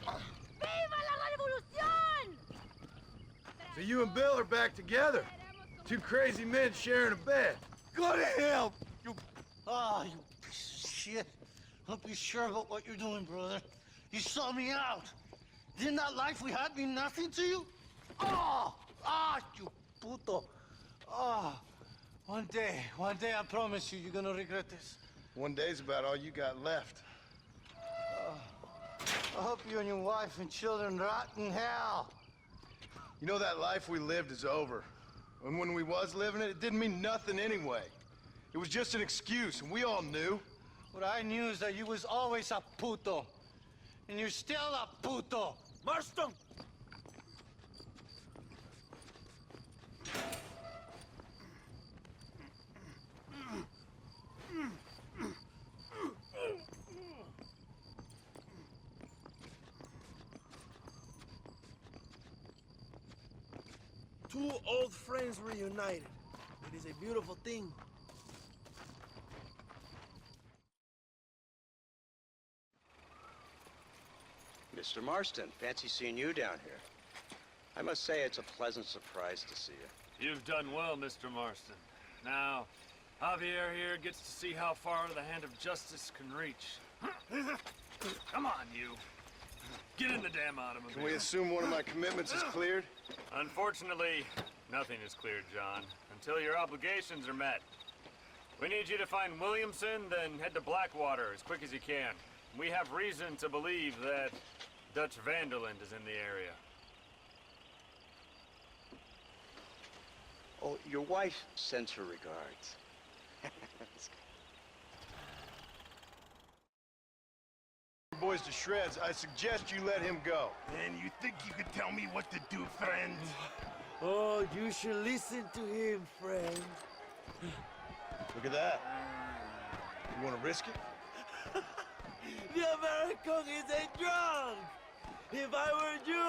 Viva la revolución! So you and Bill are back together. Two crazy men sharing a bed. Go to hell! You... Ah, you piece of shit. Hope you're sure about what you're doing, brother. You saw me out. Didn't that life we had mean nothing to you? Oh! Ah, you puto. Oh. One day, I promise you, you're gonna regret this. One day's about all you got left. I hope you and your wife and children rot in hell. You know, that life we lived is over. And when we was living it, it didn't mean nothing anyway. It was just an excuse, and we all knew. What I knew is that you was always a puto. And you're still a puto. Marston! Two old friends reunited. It is a beautiful thing. Mr. Marston, fancy seeing you down here. I must say it's a pleasant surprise to see you. You've done well, Mr. Marston. Now, Javier here gets to see how far the hand of justice can reach. Come on, you. Get in the damn automobile. Can we assume one of my commitments is cleared? Unfortunately, nothing is cleared, John, until your obligations are met. We need you to find Williamson, then head to Blackwater as quick as you can. We have reason to believe that Dutch Vanderland is in the area. Oh, your wife sends her regards. Boys to shreds, I suggest you let him go. And you think you could tell me what to do, friend? Oh, you should listen to him, friend. Look at that. You want to risk it? The American is a drunk! If I were you,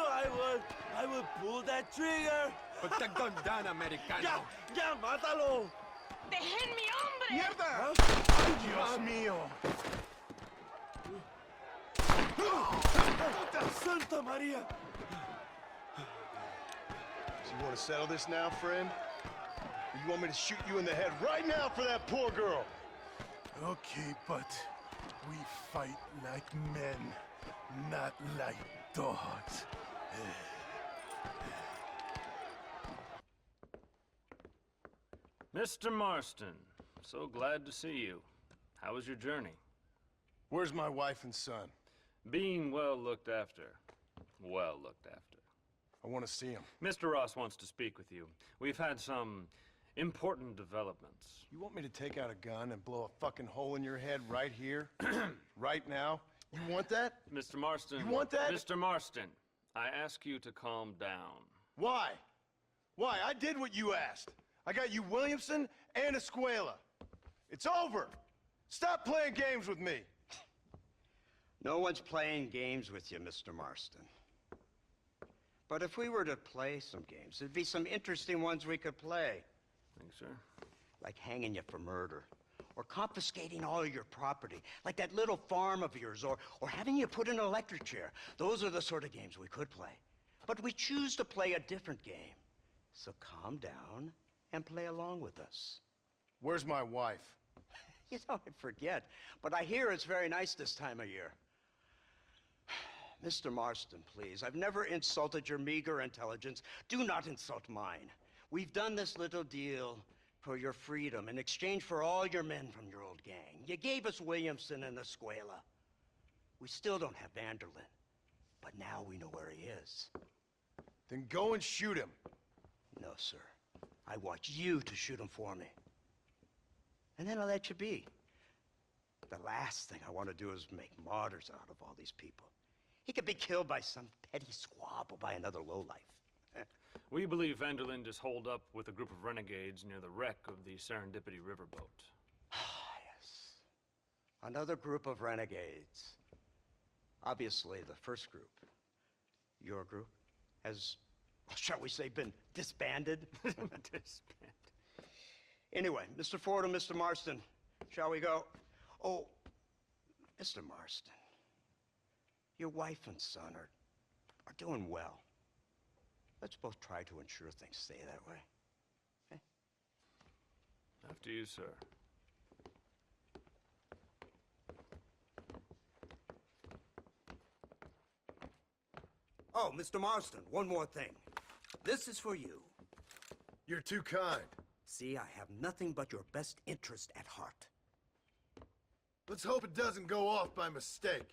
I would pull that trigger. Put the gun down, Americano. Ya, mátalo! ¡Déjenme, hombre! ¡Mierda! ¡Ay, Dios mío! Santa Maria! So you want to settle this now, friend? Or you want me to shoot you in the head right now for that poor girl? Okay, but we fight like men, not like dogs. Mr. Marston, so glad to see you. How was your journey? Where's my wife and son? Being well looked after. Well looked after. I want to see him. Mr. Ross wants to speak with you. We've had some important developments. You want me to take out a gun and blow a fucking hole in your head right here? Right now? You want that? Mr. Marston. You want that? Mr. Marston, I ask you to calm down. Why? Why? I did what you asked. I got you Williamson and Escuela. It's over. Stop playing games with me. No one's playing games with you, Mr. Marston. But if we were to play some games, there'd be some interesting ones we could play. Thanks, sir. Like hanging you for murder, or confiscating all your property, like that little farm of yours, or having you put in an electric chair. Those are the sort of games we could play. But we choose to play a different game. So calm down and play along with us. Where's my wife? You know, I forget, but I hear it's very nice this time of year. Mr. Marston, please, I've never insulted your meager intelligence. Do not insult mine. We've done this little deal for your freedom in exchange for all your men from your old gang. You gave us Williamson and Escuela. We still don't have Vanderland, but now we know where he is. Then go and shoot him. No, sir. I want you to shoot him for me. And then I'll let you be. The last thing I want to do is make martyrs out of all these people. He could be killed by some petty squabble by another lowlife. We believe Vanderland is holed up with a group of renegades near the wreck of the Serendipity riverboat. Yes. Another group of renegades. Obviously, the first group, your group, has shall we say, been disbanded. Anyway, Mr. Ford and Mr. Marston, shall we go? Oh, Mr. Marston, your wife and son are doing well. Let's both try to ensure things stay that way. Okay? After you, sir. Oh, Mr. Marston, one more thing. This is for you. You're too kind. See, I have nothing but your best interest at heart. Let's hope it doesn't go off by mistake.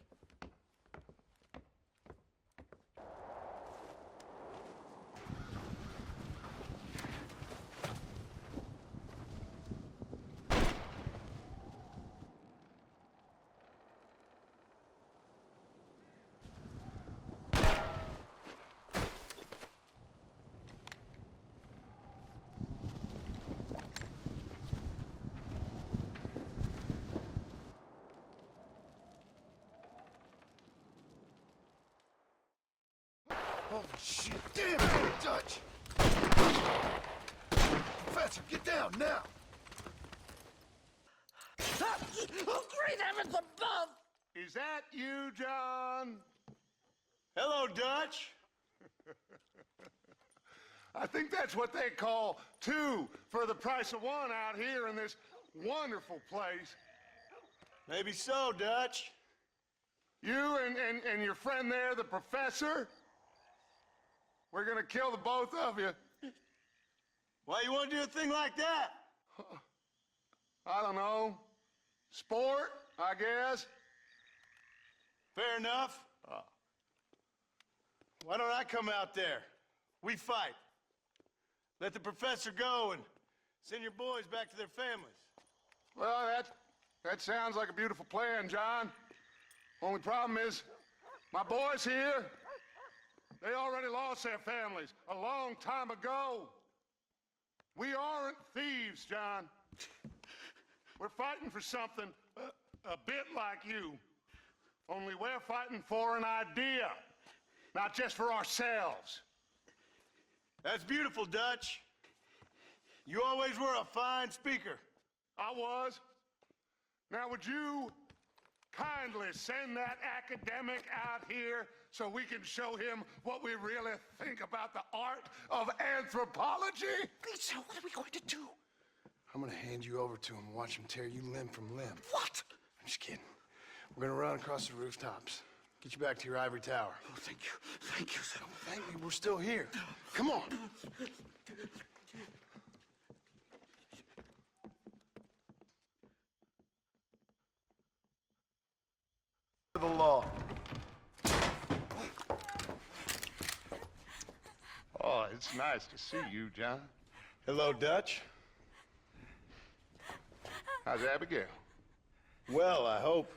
Holy shit, damn it, Dutch! Professor, get down, now! Oh, great heavens above! Is that you, John? Hello, Dutch. I think that's what they call two for the price of one out here in this wonderful place. Maybe so, Dutch. You and your friend there, the professor? We're gonna kill the both of you. Why you want to do a thing like that? I don't know. Sport, I guess. Fair enough. Why don't I come out there? We fight. Let the professor go and send your boys back to their families. Well, that sounds like a beautiful plan, John. Only problem is, my boys here, they already lost their families a long time ago. We aren't thieves, John. We're fighting for something a bit like you. Only we're fighting for an idea, not just for ourselves. That's beautiful, Dutch. You always were a fine speaker. I was. Now, would you kindly send that academic out here so we can show him what we really think about the art of anthropology? Lisa, what are we going to do? I'm gonna hand you over to him and watch him tear you limb from limb. What? I'm just kidding. We're gonna run across the rooftops. Get you back to your ivory tower. Oh, thank you. Thank you, sir. Don't thank me, we're still here. Come on. The law. Oh, it's nice to see you, John. Hello, Dutch. How's Abigail? Well, I hope.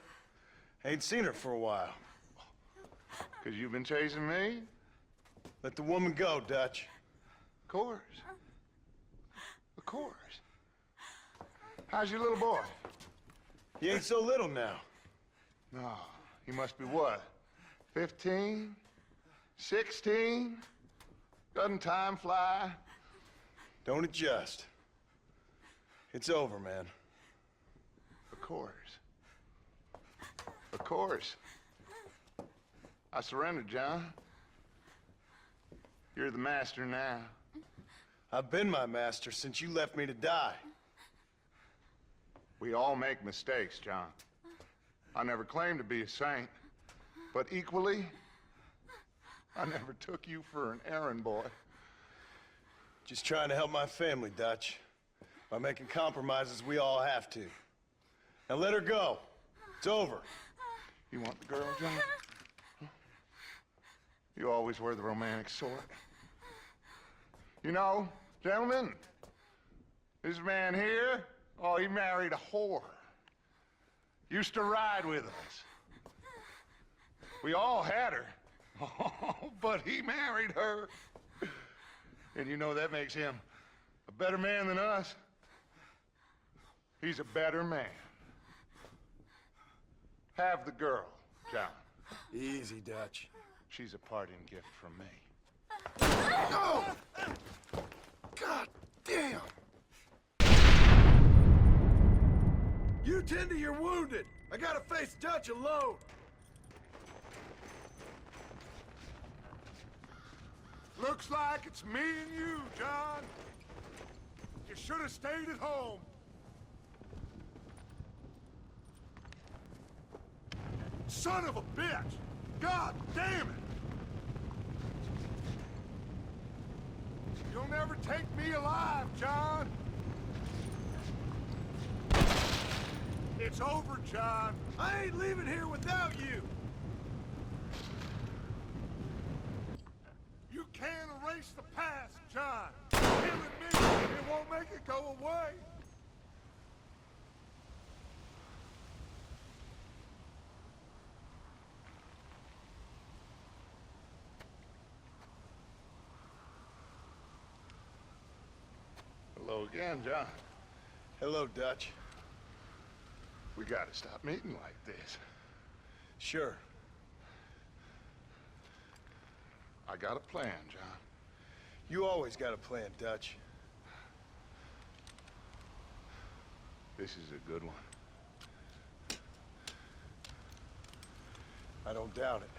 Ain't seen her for a while. 'Cause you've been chasing me? Let the woman go, Dutch. Of course. Of course. How's your little boy? He ain't so little now. No, he must be what? 15? 16? Doesn't time fly? Don't adjust. It's over, man. Of course. Of course. I surrendered, John. You're the master now. I've been my master since you left me to die. We all make mistakes, John. I never claimed to be a saint, but equally, I never took you for an errand boy. Just trying to help my family, Dutch. By making compromises we all have to. Now let her go. It's over. You want the girl, John? You always were the romantic sort. You know, gentlemen, this man here, oh, he married a whore. Used to ride with us. We all had her. Oh, but he married her. And you know that makes him a better man than us. He's a better man. Have the girl, John. Easy, Dutch. She's a parting gift from me. No! God damn! You tend to your wounded. I gotta face Dutch alone. Looks like it's me and you, John. You should have stayed at home. Son of a bitch! God damn it! You'll never take me alive, John. It's over, John. I ain't leaving here without you. You can't erase the past, John. Killing me, it won't make it go away. Hello again, John. Hello, Dutch. We gotta stop meeting like this. Sure. I got a plan, John. You always got a plan, Dutch. This is a good one. I don't doubt it.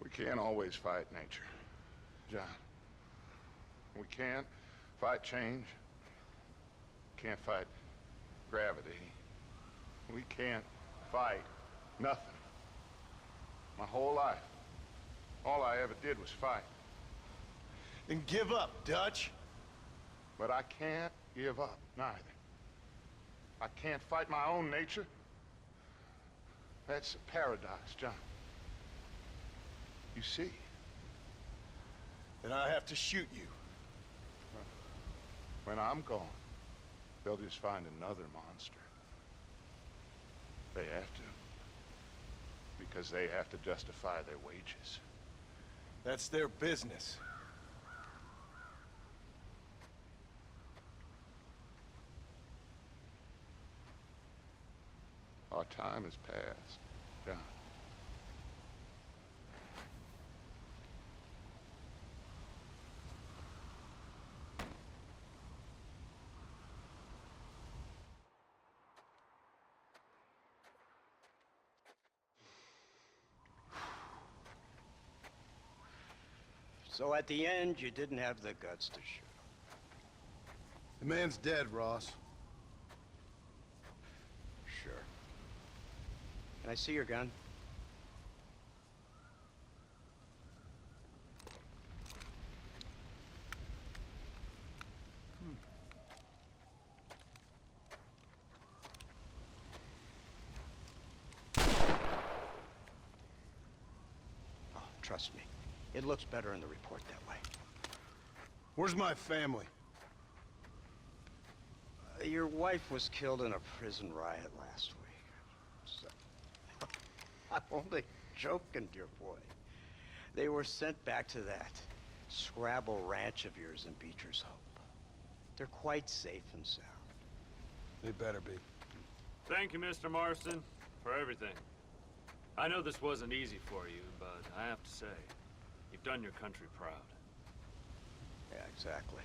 We can't always fight nature, John. We can't fight change. Can't fight gravity. We can't fight nothing. My whole life, all I ever did was fight. Then give up, Dutch. But I can't give up, neither. I can't fight my own nature. That's a paradox, John. You see? Then I have to shoot you. When I'm gone, they'll just find another monster. They have to. Because they have to justify their wages. That's their business. Our time has passed, John. So at the end, you didn't have the guts to shoot. The man's dead, Ross. Sure. Can I see your gun? Oh, trust me. It looks better in the report that way. Where's my family? Your wife was killed in a prison riot last week. So, I'm only joking, dear boy. They were sent back to that Scrabble ranch of yours in Beecher's Hope. They're quite safe and sound. They better be. Thank you, Mr. Marston, for everything. I know this wasn't easy for you, but I have to say, you've done your country proud. Yeah, exactly.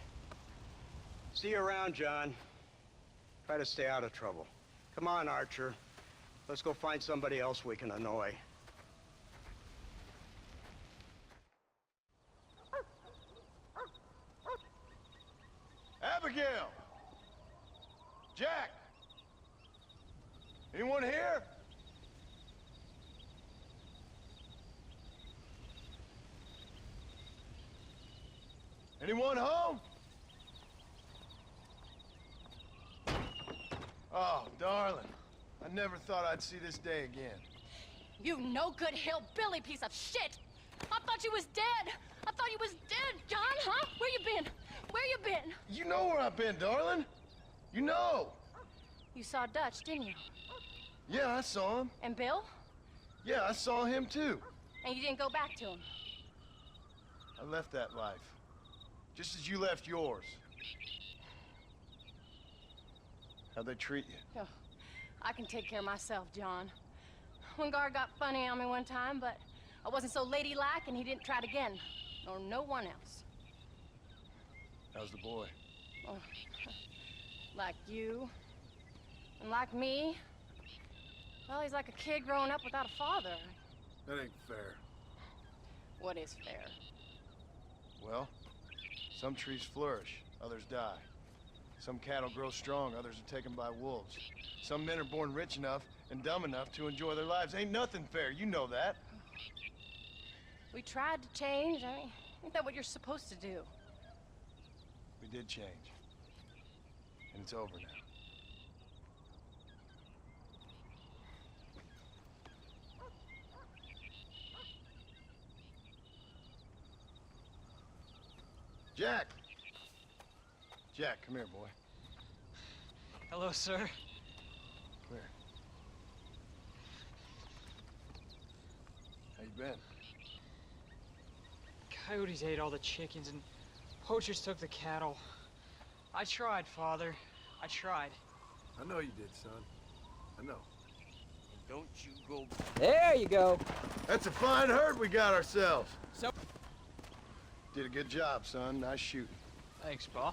See you around, John. Try to stay out of trouble. Come on, Archer. Let's go find somebody else we can annoy. Abigail! Jack! Anyone here? Anyone home? Oh, darling. I never thought I'd see this day again. You no-good hillbilly piece of shit! I thought you was dead! I thought you was dead, John, huh? Where you been? Where you been? You know where I've been, darling. You know. You saw Dutch, didn't you? Yeah, I saw him. And Bill? Yeah, I saw him too. And you didn't go back to him? I left that life. Just as you left yours. How'd they treat you? Oh, I can take care of myself, John. One guard got funny on me one time, but I wasn't so ladylike, and he didn't try it again, nor no one else. How's the boy? Oh, like you, and like me. Well, he's like a kid growing up without a father. That ain't fair. What is fair? Well, some trees flourish, others die. Some cattle grow strong, others are taken by wolves. Some men are born rich enough and dumb enough to enjoy their lives. Ain't nothing fair, you know that. We tried to change. I mean, ain't that what you're supposed to do? We did change. And it's over now. Jack! Jack, come here, boy. Hello, sir. Come here. How you been? Coyotes ate all the chickens and poachers took the cattle. I tried, Father. I tried. I know you did, son. I know. Don't you go... There you go. That's a fine herd we got ourselves. So... Did a good job, son. Nice shooting. Thanks, Pa.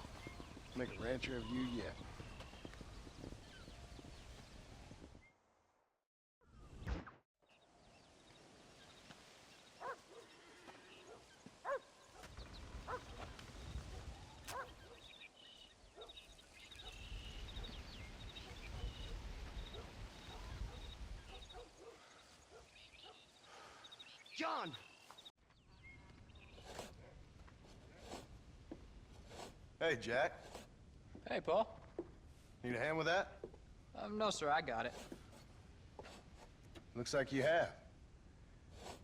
Make a rancher of you yet. John! Hey, Jack. Hey, Pa. Need a hand with that? No, sir, I got it. Looks like you have.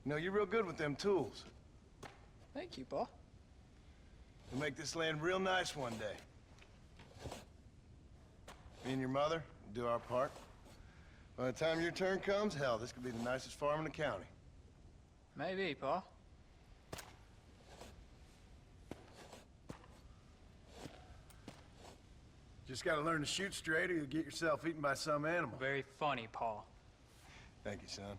You know, you're real good with them tools. Thank you, Pa. We'll make this land real nice one day. Me and your mother will do our part. By the time your turn comes, hell, this could be the nicest farm in the county. Maybe, Pa. Just gotta learn to shoot straight or you'll get yourself eaten by some animal. Very funny, Pa. Thank you, son.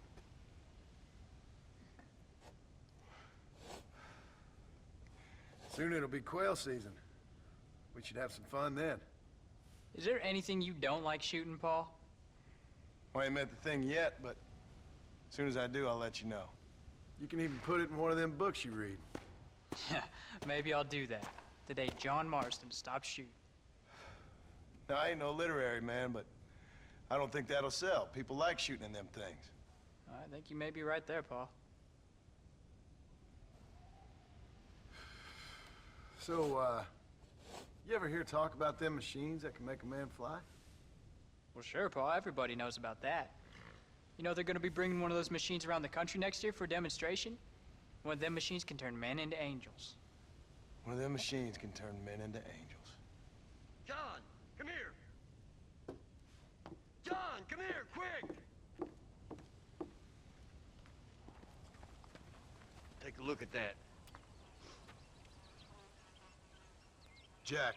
Soon it'll be quail season. We should have some fun then. Is there anything you don't like shooting, Pa? Well, I ain't met the thing yet, but as soon as I do, I'll let you know. You can even put it in one of them books you read. Yeah, maybe I'll do that. The day John Marston stopped shooting. Now, I ain't no literary man, but I don't think that'll sell. People like shooting in them things. I think you may be right there, Pa. So, you ever hear talk about them machines that can make a man fly? Well, sure, Pa. Everybody knows about that. You know they're gonna be bringing one of those machines around the country next year for a demonstration? One of them machines can turn men into angels. One of them machines can turn men into angels. John, come here! John, come here, quick! Take a look at that. Jack,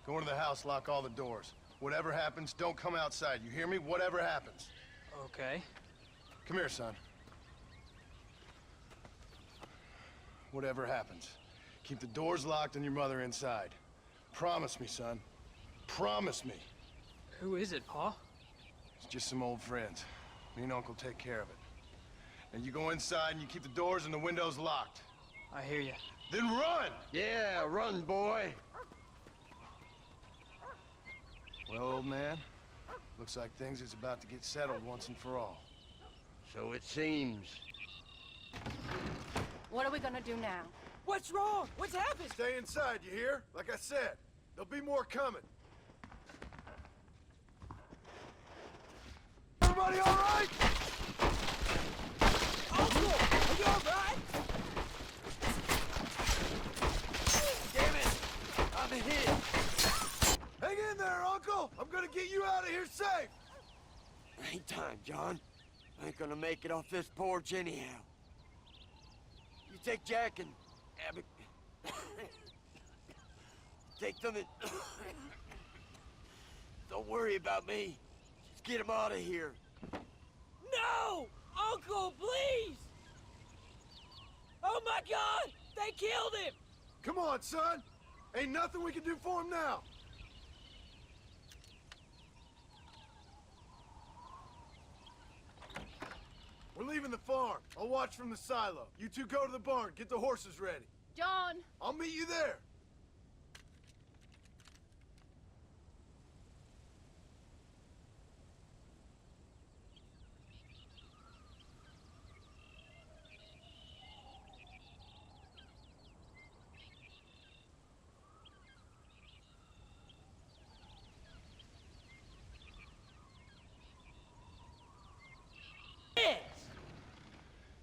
go into the house, lock all the doors. Whatever happens, don't come outside. You hear me? Whatever happens. Okay. Come here, son. Whatever happens, keep the doors locked and your mother inside. Promise me, son. Promise me. Who is it, Pa? It's just some old friends. Me and Uncle take care of it. And you go inside and you keep the doors and the windows locked. I hear you. Then run! Yeah, run, boy. Well, old man, looks like things is about to get settled once and for all. So it seems. What are we gonna do now? What's wrong? What's happened? Stay inside, you hear? Like I said, there'll be more coming. Everybody all right? Uncle, are you all right? Damn it! I'm hit! Hang in there, Uncle! I'm gonna get you out of here safe! Ain't time, John. I ain't gonna make it off this porch anyhow. You take Jack and Abby. Take them and... Don't worry about me. Just get him out of here. No! Uncle, please! John! They killed him! Come on, son! Ain't nothing we can do for him now! We're leaving the farm. I'll watch from the silo. You two go to the barn, get the horses ready. John! I'll meet you there.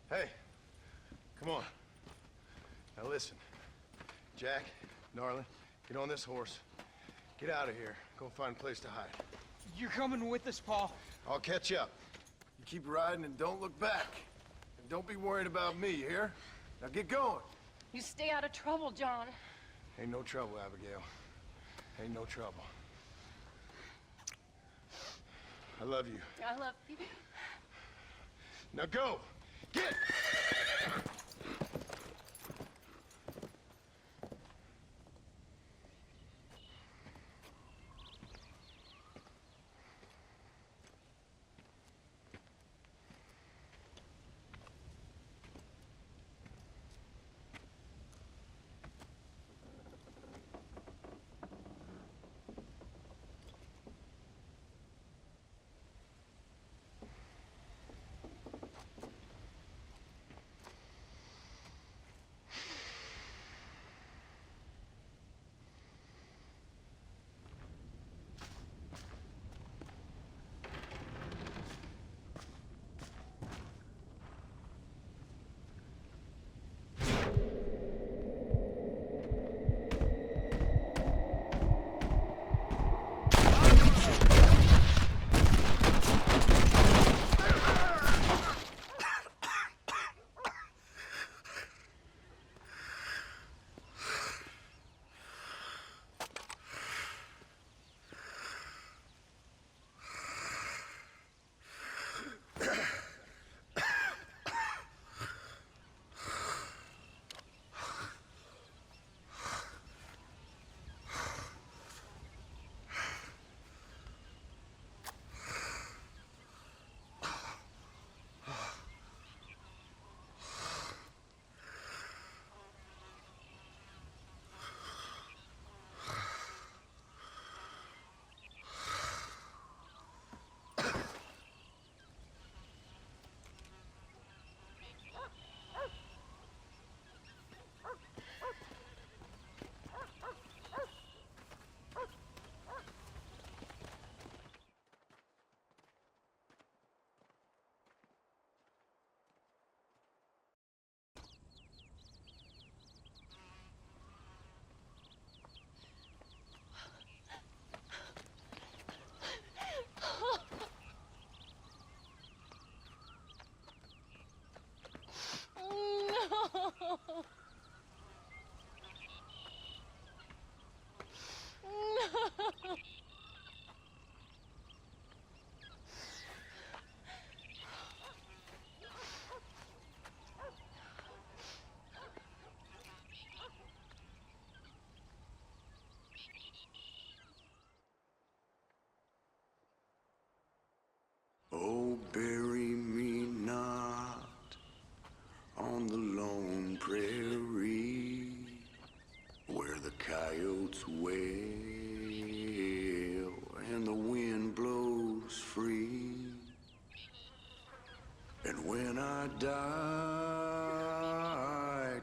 Hey, come on. Now listen, Jack, darling, get on this horse. Get out of here. Go find a place to hide. You're coming with us, Pahl. I'll catch up. You keep riding and don't look back. And don't be worried about me, you hear? Now get going. You stay out of trouble, John. Ain't no trouble, Abigail. Ain't no trouble. I love you. I love you. Now go! Get! Oh, bury me not on the lone prairie where the coyotes wail and the wind blows free. And when I die,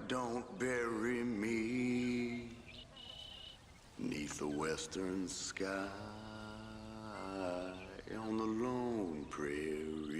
don't bury me 'neath the western sky on the lone prairie.